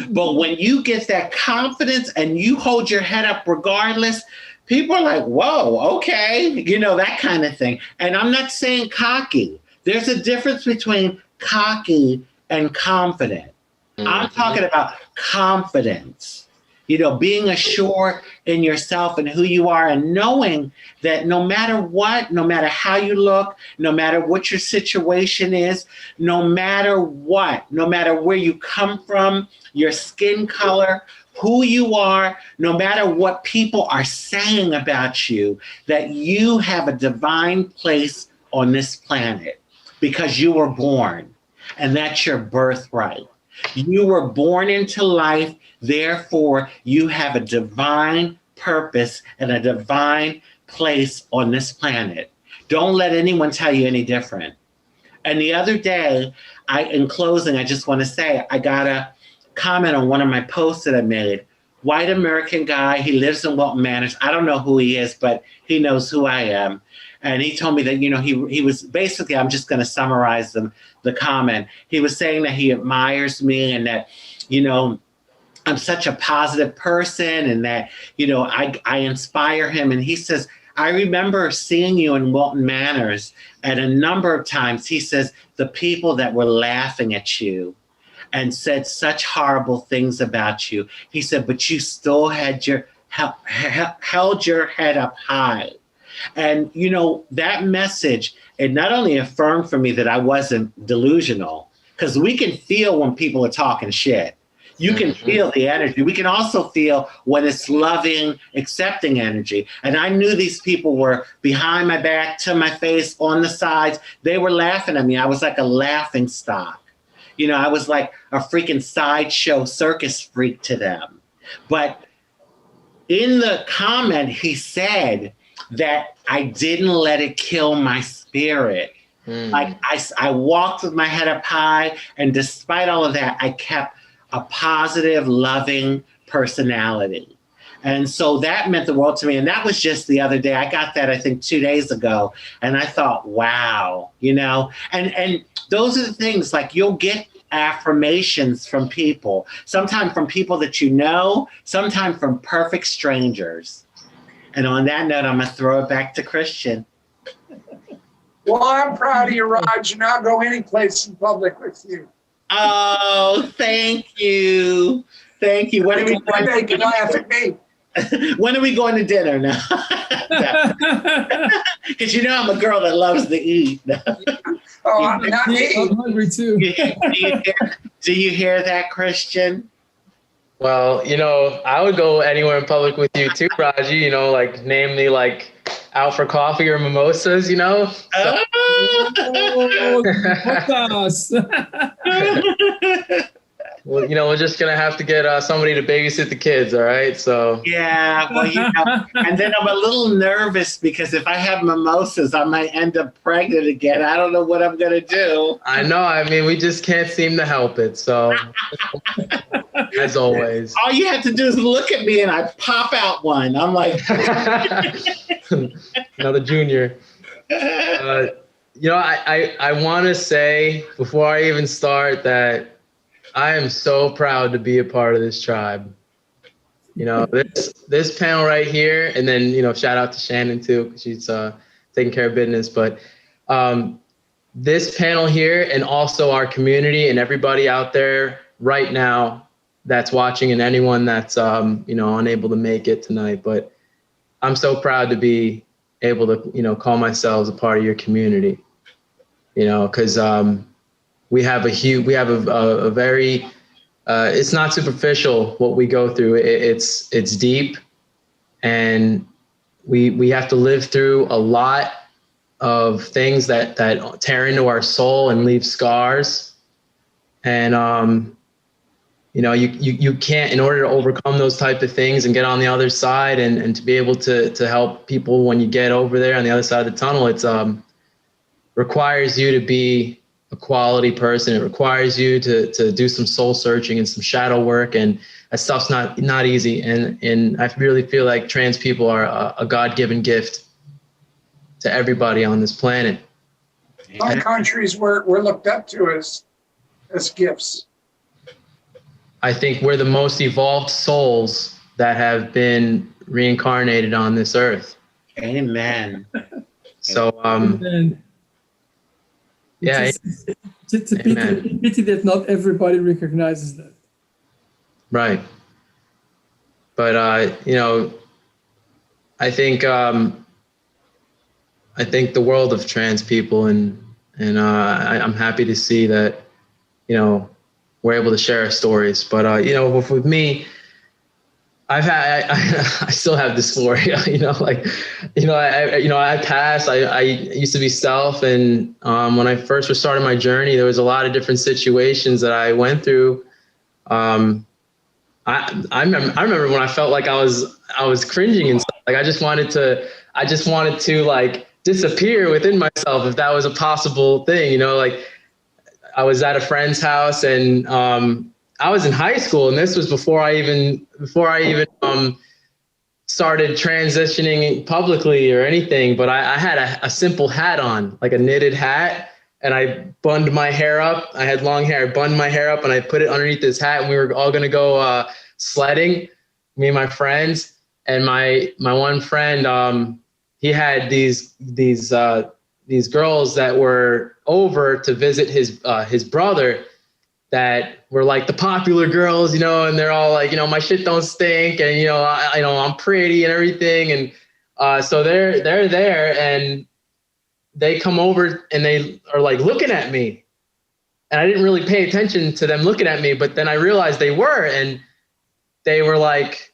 But when you get that confidence and you hold your head up regardless, people are like, whoa, okay, you know, that kind of thing. And I'm not saying cocky. There's a difference between cocky and confident. Mm-hmm. I'm talking about confidence, you know, being assured in yourself and who you are and knowing that no matter what, no matter how you look, no matter what your situation is, no matter what, no matter where you come from, your skin color, who you are, no matter what people are saying about you, that you have a divine place on this planet because you were born, and that's your birthright. You were born into life, therefore you have a divine purpose and a divine place on this planet. Don't let anyone tell you any different. And the other day, in closing, I just want to say, I got a comment on one of my posts that I made. White American guy, he lives in Wilton Manors. I don't know who he is, but he knows who I am. And he told me that, you know, he was basically, I'm just going to summarize the comment. He was saying that he admires me and that, you know, I'm such a positive person and that, you know, I inspire him. And he says, I remember seeing you in Wilton Manors at a number of times. He says, the people that were laughing at you and said such horrible things about you. He said, but you still had held your head up high. And, you know, that message, it not only affirmed for me that I wasn't delusional, because we can feel when people are talking shit. You can feel the energy. We can also feel when it's loving, accepting energy. And I knew these people were behind my back, to my face, on the sides. They were laughing at me. I was like a laughing stock. You know, I was like a freaking sideshow circus freak to them. But in the comment, he said that I didn't let it kill my spirit. Like I walked with my head up high, and despite all of that, I kept a positive, loving personality. And so that meant the world to me. And that was just the other day. I got that, I think, 2 days ago. And I thought, wow, you know, and those are the things, like, you'll get affirmations from people, sometimes from people that you know, sometimes from perfect strangers. And on that note, I'm going to throw it back to Christian. Well, I'm proud of you, Raj, and I'll go any place in public with you. Oh, thank you. Thank you. When are we going? They can laugh at me. When are we going to dinner now? Because you know I'm a girl that loves to eat. Oh, I'm not me. I'm hungry too. Do you hear that, Christian? Well, you know, I would go anywhere in public with you too, Raji, you know, like namely like out for coffee or mimosas, you know? So. Well, you know, we're just going to have to get somebody to babysit the kids, all right? So yeah, well, you know, and then I'm a little nervous because if I have mimosas, I might end up pregnant again. I don't know what I'm going to do. I know. I mean, we just can't seem to help it. So as always. All you have to do is look at me and I pop out one. I'm like. Another junior. You know, I want to say before I even start that I am so proud to be a part of this tribe. You know, this panel right here, and then, you know, shout out to Shannon too, because she's taking care of business. But this panel here, and also our community and everybody out there right now that's watching, and anyone that's you know, unable to make it tonight. But I'm so proud to be able to, you know, call myself a part of your community. You know, because we have a very it's not superficial what we go through. It's deep, and we have to live through a lot of things that tear into our soul and leave scars. And you know, you can't, in order to overcome those type of things and get on the other side, and to be able to help people when you get over there on the other side of the tunnel, it's requires you to be a quality person. It requires you to do some soul searching and some shadow work, and that stuff's not easy. And I really feel like trans people are a God-given gift to everybody on this planet. Some countries we're looked up to as gifts. I think we're the most evolved souls that have been reincarnated on this earth. Amen. So And yeah, it's a pity that not everybody recognizes that. right. But you know, I think the world of trans people, and I'm happy to see that, you know, we're able to share our stories. But you know, with me, I still have dysphoria. You know, like, you know, I passed. I used to be self, and when I first was starting my journey, there was a lot of different situations that I went through. I remember when I felt like I was cringing and stuff. Like I just wanted to like disappear within myself, if that was a possible thing. You know, like I was at a friend's house, and I was in high school, and this was before I even started transitioning publicly or anything. But I had a simple hat on, like a knitted hat, and I bunned my hair up. I had long hair. I bunned my hair up, and I put it underneath this hat, and we were all gonna go sledding, me and my friends. And my one friend, he had these girls that were over to visit his brother, that were like the popular girls, you know, and they're all like, you know, my shit don't stink, and you know, I'm pretty and everything. And so they're there, and they come over, and they are like looking at me, and I didn't really pay attention to them looking at me, but then I realized they were, and they were like,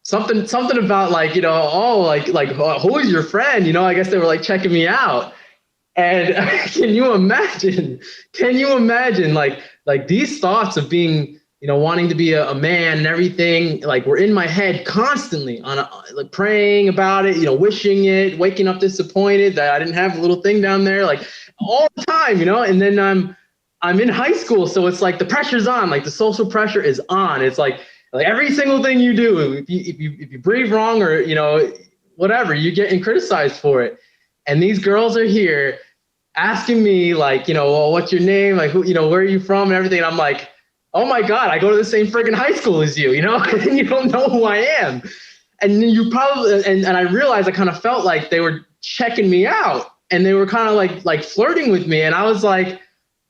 something about like, you know, oh, like who is your friend? You know, I guess they were like checking me out. And can you imagine like these thoughts of being, you know, wanting to be a man and everything, like were in my head constantly, like praying about it, you know, wishing it, waking up disappointed that I didn't have a little thing down there, like all the time, you know. And then I'm in high school, so it's like the pressure's on, like the social pressure is on. It's like every single thing you do, if you breathe wrong, or, you know, whatever, you're getting criticized for it. And these girls are here asking me like, you know, well, what's your name? Like, who, you know, where are you from and everything. And I'm like, oh my God, I go to the same freaking high school as you, you know, and you don't know who I am. And you probably, and I realized I kind of felt like they were checking me out, and they were kind of like flirting with me. And I was like,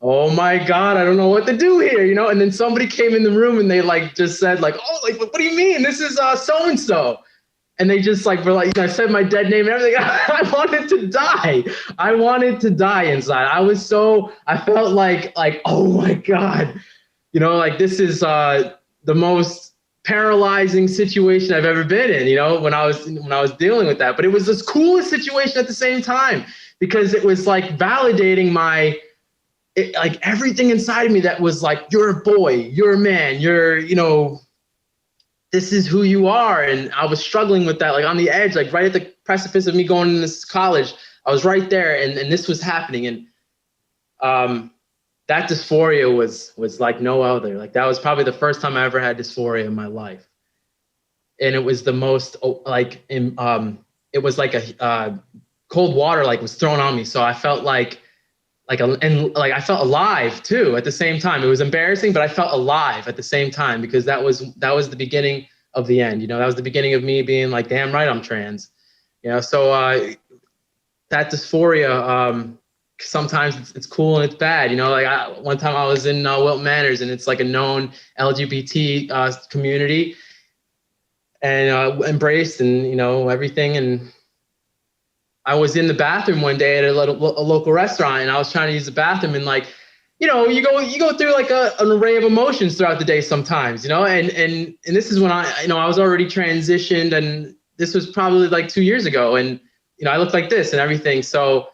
oh my God, I don't know what to do here, you know? And then somebody came in the room, and they like just said like, oh, like, what do you mean? This is so-and-so. And they just like were like, you know, I said my dead name and everything. I wanted to die. I wanted to die inside. I felt like, oh my God, you know, like this is the most paralyzing situation I've ever been in, you know, when I was dealing with that. But it was this coolest situation at the same time, because it was like validating like everything inside of me that was like, you're a boy, you're a man, you're, you know, this is who you are. And I was struggling with that, like on the edge, like right at the precipice of me going to this college. I was right there, and this was happening. And that dysphoria was like no other. Like that was probably the first time I ever had dysphoria in my life. And it was the most like, it was like a cold water like was thrown on me. So I felt like and I felt alive too at the same time. It was embarrassing, but I felt alive at the same time because that was the beginning of the end. That was the beginning of me being like, damn right, I'm trans. So that dysphoria, sometimes it's cool and it's bad. One time I was in Wilton Manors, and it's like a known LGBT community, and embraced and everything. And I was in the bathroom one day at a local restaurant, and I was trying to use the bathroom, and you go through like an array of emotions throughout the day sometimes, and this is when I was already transitioned, and this was probably like 2 years ago, and I looked like this and everything. So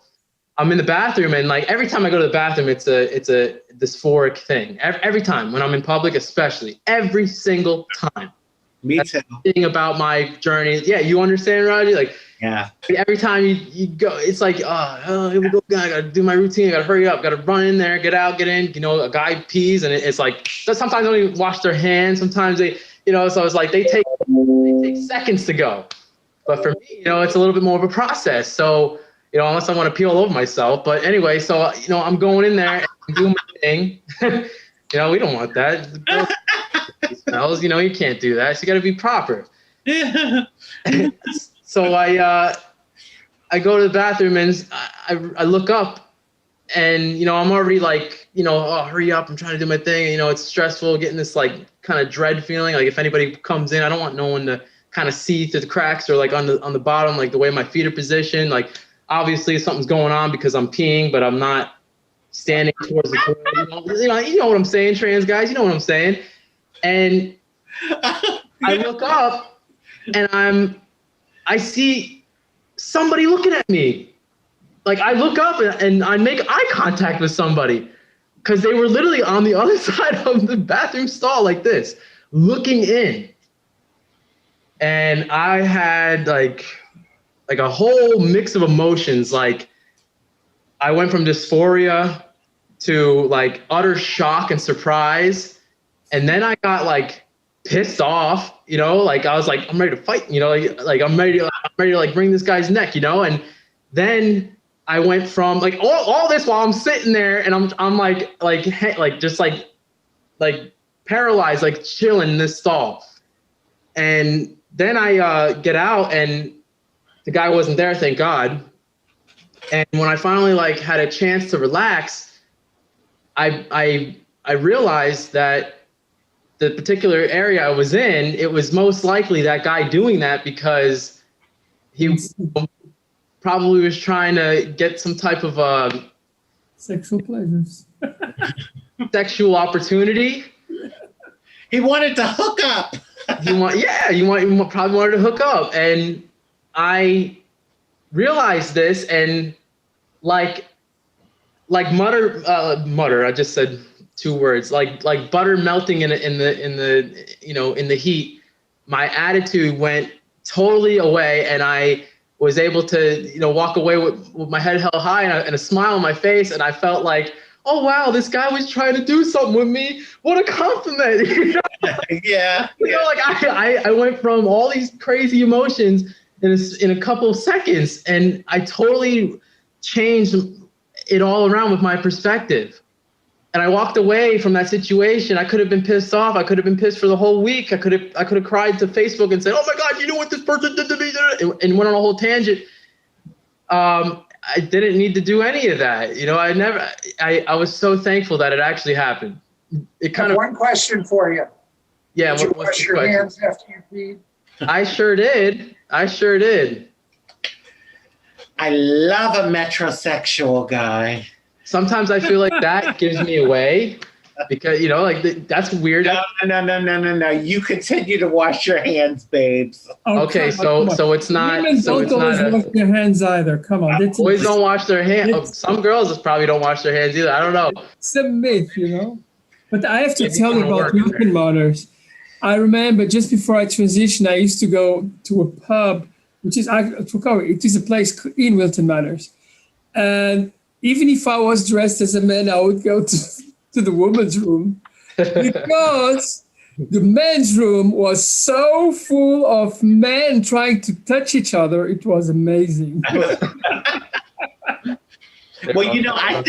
I'm in the bathroom, and like every time I go to the bathroom, it's a dysphoric thing. Every time when I'm in public, especially every single time. Me too. Thing about my journey. Yeah, you understand, Roger? Like, yeah. Every time you go, it's like, oh, here we go. I gotta do my routine. I gotta hurry up. Gotta run in there, get out, get in. A guy pees, and it's like sometimes they don't even wash their hands. Sometimes they, so it's like they take seconds to go. But for me, it's a little bit more of a process. So, unless I want to pee all over myself. But anyway, so I'm going in there and doing my thing. We don't want that. Smells, you can't do that. So you got to be proper. So I go to the bathroom, and I look up, and I'm already like, oh, hurry up, I'm trying to do my thing. It's stressful, getting this like kind of dread feeling. Like if anybody comes in, I don't want no one to kind of see through the cracks or like on the bottom, like the way my feet are positioned. Like obviously something's going on because I'm peeing, but I'm not standing towards the toilet. You know what I'm saying, trans guys. You know what I'm saying. And I look up, and I see somebody looking at me. Like I look up and I make eye contact with somebody, because they were literally on the other side of the bathroom stall like this, looking in. And I had like a whole mix of emotions. Like I went from dysphoria to like utter shock and surprise. And then I got like pissed off, like I was like, I'm ready to fight, like I'm ready to like bring this guy's neck, and then I went from like all this while I'm sitting there, and I'm like just like paralyzed, like chilling in this stall. And then I get out, and the guy wasn't there, thank God. And when I finally like had a chance to relax, I realized that the particular area I was in, it was most likely that guy doing that because he probably was trying to get some type of sexual pleasures, sexual opportunity. He wanted to hook up. You probably wanted to hook up. And I realized this, and like mutter, I just said 2 words, like butter melting in the heat. My attitude went totally away, and I was able to walk away with my head held high and a smile on my face, and I felt like, oh wow, this guy was trying to do something with me. What a compliment. Yeah. Like I went from all these crazy emotions in a couple of seconds, and I totally changed it all around with my perspective. And I walked away from that situation. I could have been pissed off. I could have been pissed for the whole week. I could have cried to Facebook and said, "Oh my God, you know what this person did to me?" And went on a whole tangent. I didn't need to do any of that. I was so thankful that it actually happened. It kind of one question for you. Yeah. Did you wash your hands after you peed? I sure did. I love a metrosexual guy. Sometimes I feel like that gives me away because, that's weird. No. You continue to wash your hands, babes. Okay, so it's not. Women don't always wash their hands either. Come on. Boys don't wash their hands. Some girls probably don't wash their hands either. I don't know. It's a myth, But I have to tell you about Wilton Manors. I remember just before I transitioned, I used to go to a pub, which is, it is a place in Wilton Manors. And even if I was dressed as a man, I would go to the women's room because the men's room was so full of men trying to touch each other. It was amazing. Well, you know, I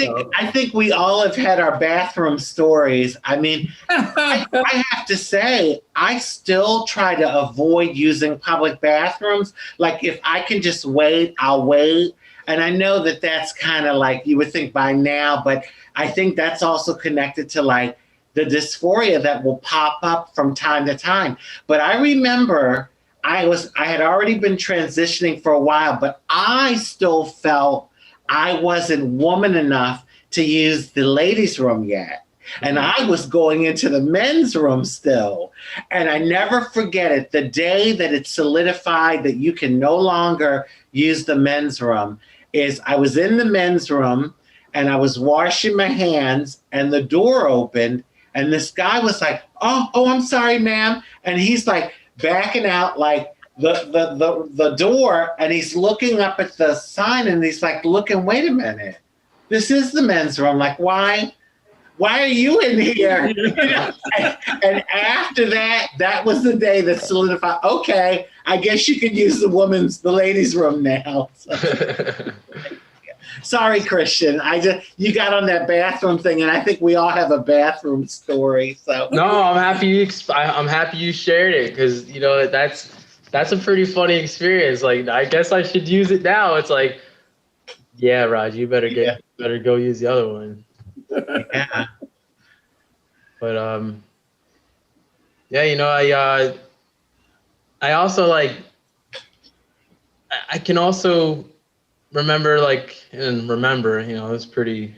think we all have had our bathroom stories. I mean, I have to say, I still try to avoid using public bathrooms. Like, if I can just wait, I'll wait. And I know that that's kind of like you would think by now, but I think that's also connected to like the dysphoria that will pop up from time to time. But I remember I had already been transitioning for a while, but I still felt I wasn't woman enough to use the ladies' room yet. And I was going into the men's room still. And I never forget it. The day that it solidified that you can no longer use the men's room is I was in the men's room and I was washing my hands and the door opened and this guy was like, oh, I'm sorry, ma'am. And he's like backing out like the door and he's looking up at the sign and he's like, looking, wait a minute. This is the men's room. Like, why are you in here? You know? And after that, that was the day that solidified, okay, I guess you can use the ladies' room now. So. Sorry, Christian. You got on that bathroom thing, and I think we all have a bathroom story. So no, I'm happy. I'm happy you shared it because you know that's a pretty funny experience. Like, I guess I should use it now. It's like, yeah, Raj, you better go use the other one. Yeah. But yeah, you know, I also like I can also remember, you know, it's pretty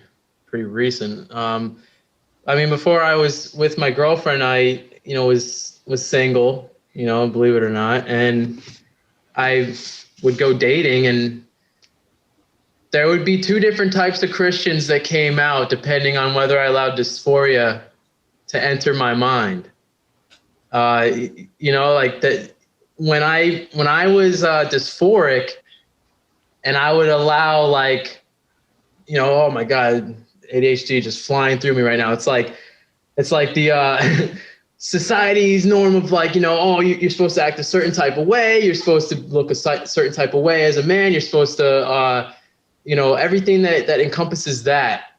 recent. I mean, before I was with my girlfriend, I, you know, was single, you know, believe it or not, and I would go dating, and there would be two different types of Christians that came out depending on whether I allowed dysphoria to enter my mind. You know, like that when I was dysphoric, and I would allow, like, you know, oh my God, ADHD just flying through me right now. It's like the society's norm of, like, you know, oh, you're supposed to act a certain type of way. You're supposed to look a certain type of way as a man. You're supposed to, you know, everything that encompasses that.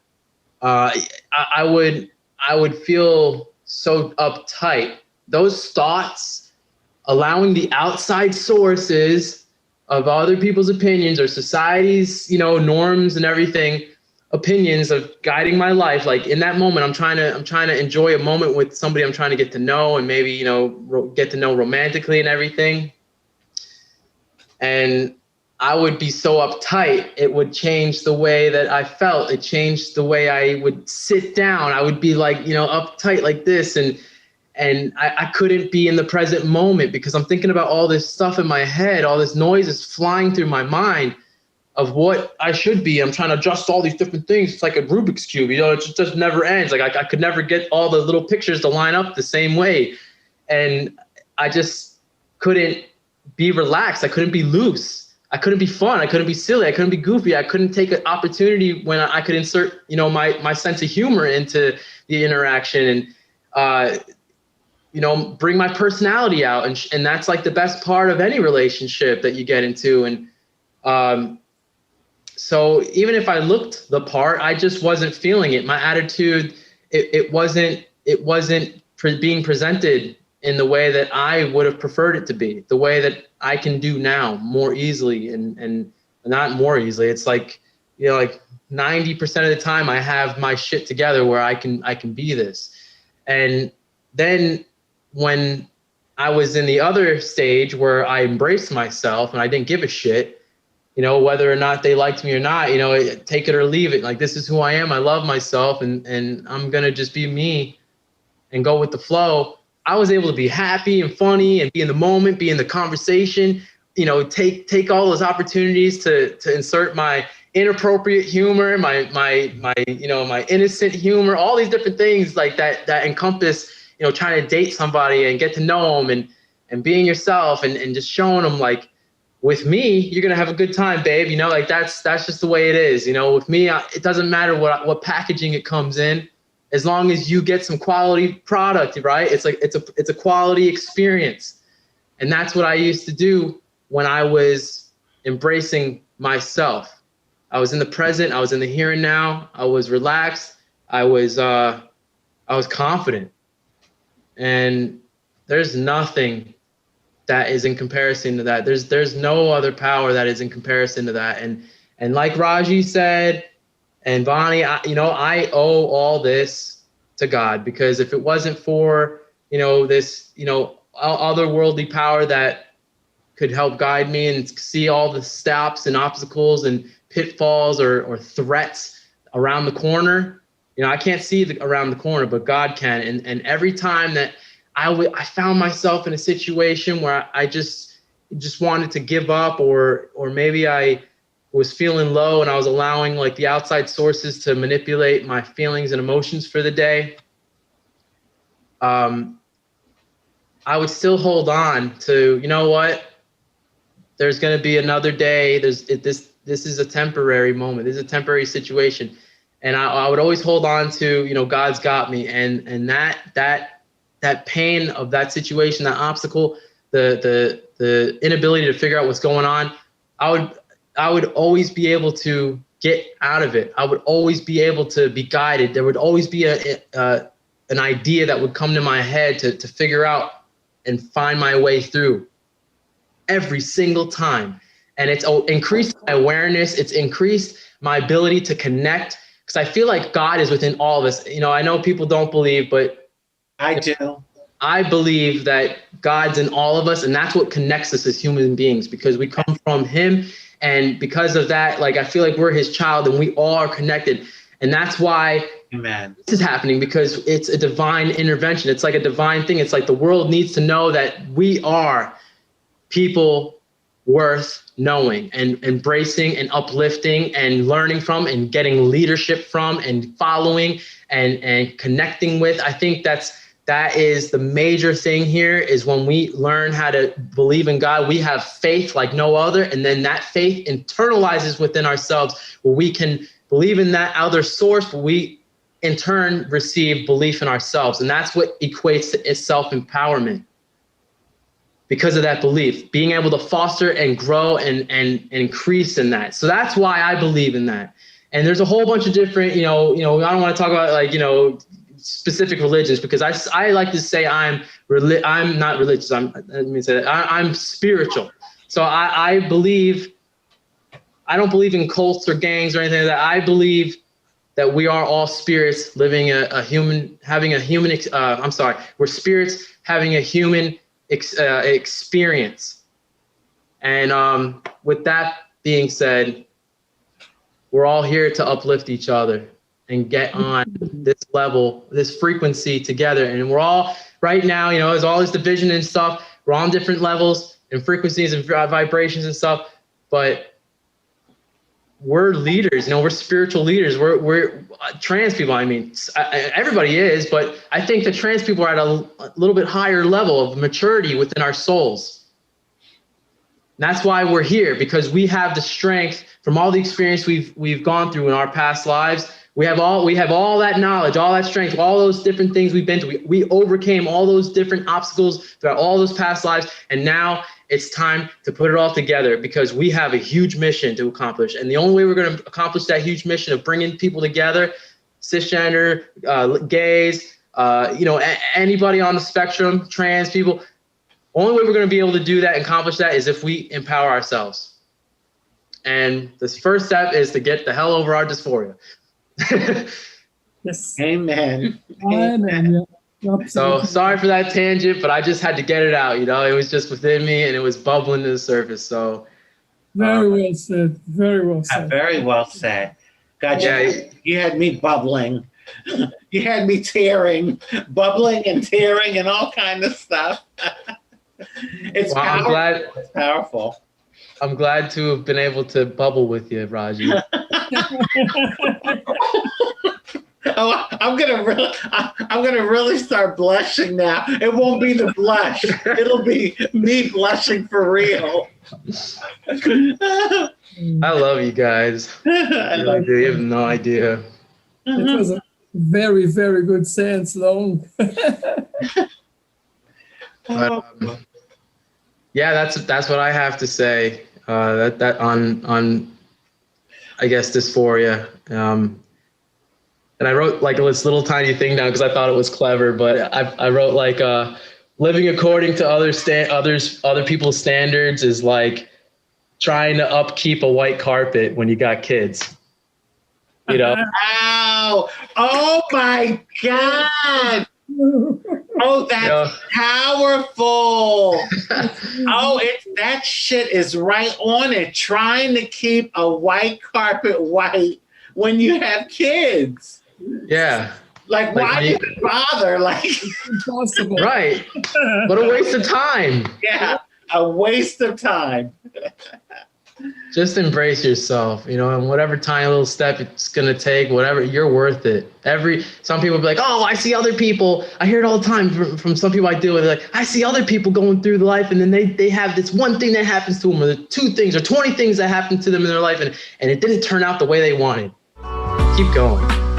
I would feel so uptight. Those thoughts, allowing the outside sources of other people's opinions or society's, you know, norms and everything, opinions of guiding my life. Like, in that moment, I'm trying to enjoy a moment with somebody I'm trying to get to know, and maybe, you know, get to know romantically and everything. And I would be so uptight, it would change the way that I felt. It changed the way I would sit down. I would be like, you know, uptight like this, and I couldn't be in the present moment because I'm thinking about all this stuff in my head. All this noise is flying through my mind of what I should be. I'm trying to adjust all these different things. It's like a Rubik's Cube, you know, it just never ends. Like, I could never get all the little pictures to line up the same way. And I just couldn't be relaxed. I couldn't be loose. I couldn't be fun. I couldn't be silly. I couldn't be goofy. I couldn't take an opportunity when I could insert, you know, my sense of humor into the interaction and, you know, bring my personality out. And that's like the best part of any relationship that you get into. And so even if I looked the part, I just wasn't feeling it. My attitude, it wasn't being presented in the way that I would have preferred it to be, the way that I can do now more easily and not more easily. It's like, you know, like 90% of the time I have my shit together where I can be this. And then when I was in the other stage where I embraced myself and I didn't give a shit, you know, whether or not they liked me or not, you know, take it or leave it. Like, this is who I am. I love myself, and I'm going to just be me and go with the flow. I was able to be happy and funny and be in the moment, be in the conversation, you know, take all those opportunities to insert my inappropriate humor, my you know, my innocent humor, all these different things like that encompass, you know, trying to date somebody and get to know them and being yourself and just showing them, like, with me, you're going to have a good time, babe. You know, like, that's just the way it is. You know, with me, it doesn't matter what packaging it comes in, as long as you get some quality product, right? It's like, it's a quality experience. And that's what I used to do when I was embracing myself. I was in the present. I was in the here and now. I was relaxed. I was confident. And there's nothing that is in comparison to that. There's no other power that is in comparison to that. And like Raji said, and Bonnie, I owe all this to God, because if it wasn't for, this, otherworldly power that could help guide me and see all the stops and obstacles and pitfalls or threats around the corner, I can't see around the corner, but God can. And every time that I found myself in a situation where I just wanted to give up, or maybe I was feeling low and I was allowing like the outside sources to manipulate my feelings and emotions for the day, I would still hold on to, you know what, there's going to be another day. This is a temporary moment. This is a temporary situation. And I would always hold on to, God's got me. And that pain of that situation, that obstacle, the inability to figure out what's going on, I would always be able to get out of it. I would always be able to be guided. There would always be an idea that would come to my head to figure out and find my way through every single time. And it's increased my awareness. It's increased my ability to connect, because I feel like God is within all of us. I know people don't believe, but I do. I believe that God's in all of us, and that's what connects us as human beings, because we come from him. And because of that, like, I feel like we're his child and we all are connected. And that's why Amen. This is happening, because it's a divine intervention. It's like a divine thing. It's like the world needs to know that we are people worth knowing and embracing and uplifting and learning from and getting leadership from and following and connecting with. I think that is the major thing here, is when we learn how to believe in God, we have faith like no other. And then that faith internalizes within ourselves, where we can believe in that other source, but we in turn receive belief in ourselves. And that's what equates to self-empowerment. Because of that belief, being able to foster and grow and increase in that. So that's why I believe in that. And there's a whole bunch of different, I don't want to talk about like, specific religions, because I like to say I'm not religious. I'm spiritual. So I believe, I don't believe in cults or gangs or anything like that. I believe that we are all spirits living we're spirits having a human experience. And with that being said, we're all here to uplift each other and get on this level, this frequency together. And we're all right now, there's all this division and stuff. We're on different levels and frequencies and vibrations and stuff, but we're leaders, we're spiritual leaders. We're trans people. I mean, everybody is, but I think the trans people are at a little bit higher level of maturity within our souls. And that's why we're here, because we have the strength from all the experience we've gone through in our past lives. We have all that knowledge, all that strength, all those different things we've been through. We overcame all those different obstacles throughout all those past lives. And now it's time to put it all together, because we have a huge mission to accomplish. And the only way we're going to accomplish that huge mission of bringing people together, cisgender, gays, anybody on the spectrum, trans people, only way we're going to be able to do that and accomplish that is if we empower ourselves. And this first step is to get the hell over our dysphoria. Yes. Amen. Amen. Yeah. So sorry for that tangent, but I just had to get it out. It was just within me and it was bubbling to the surface. So Very well said. Very well said. Very well said. God, Yeah. you had me bubbling. You had me tearing, bubbling and tearing and all kind of stuff. It's Well, powerful. It's powerful. I'm glad to have been able to bubble with you, Raji. Oh, I'm gonna really start blushing now. It won't be the blush. It'll be me blushing for real. I love you guys. You have no idea. It was a very, very good sense, Long. But, yeah, that's what I have to say. That on I guess, dysphoria. And I wrote like this little tiny thing down because I thought it was clever, but I wrote like living according to other people's standards is like trying to upkeep a white carpet when you got kids. You know? Wow. Oh my God. Oh, that's powerful. Oh, that shit is right on it. Trying to keep a white carpet white when you have kids. Yeah. Like why even bother? Like, Impossible. Right. What a waste of time. yeah, a waste of time. Just embrace yourself, you know, and whatever tiny little step it's gonna take, whatever, you're worth it. Some people be like, oh, I see other people. I hear it all the time from some people I deal with. Like, I see other people going through life, and then they have this one thing that happens to them, or the 2 things, or 20 things that happen to them in their life, and it didn't turn out the way they wanted. Keep going.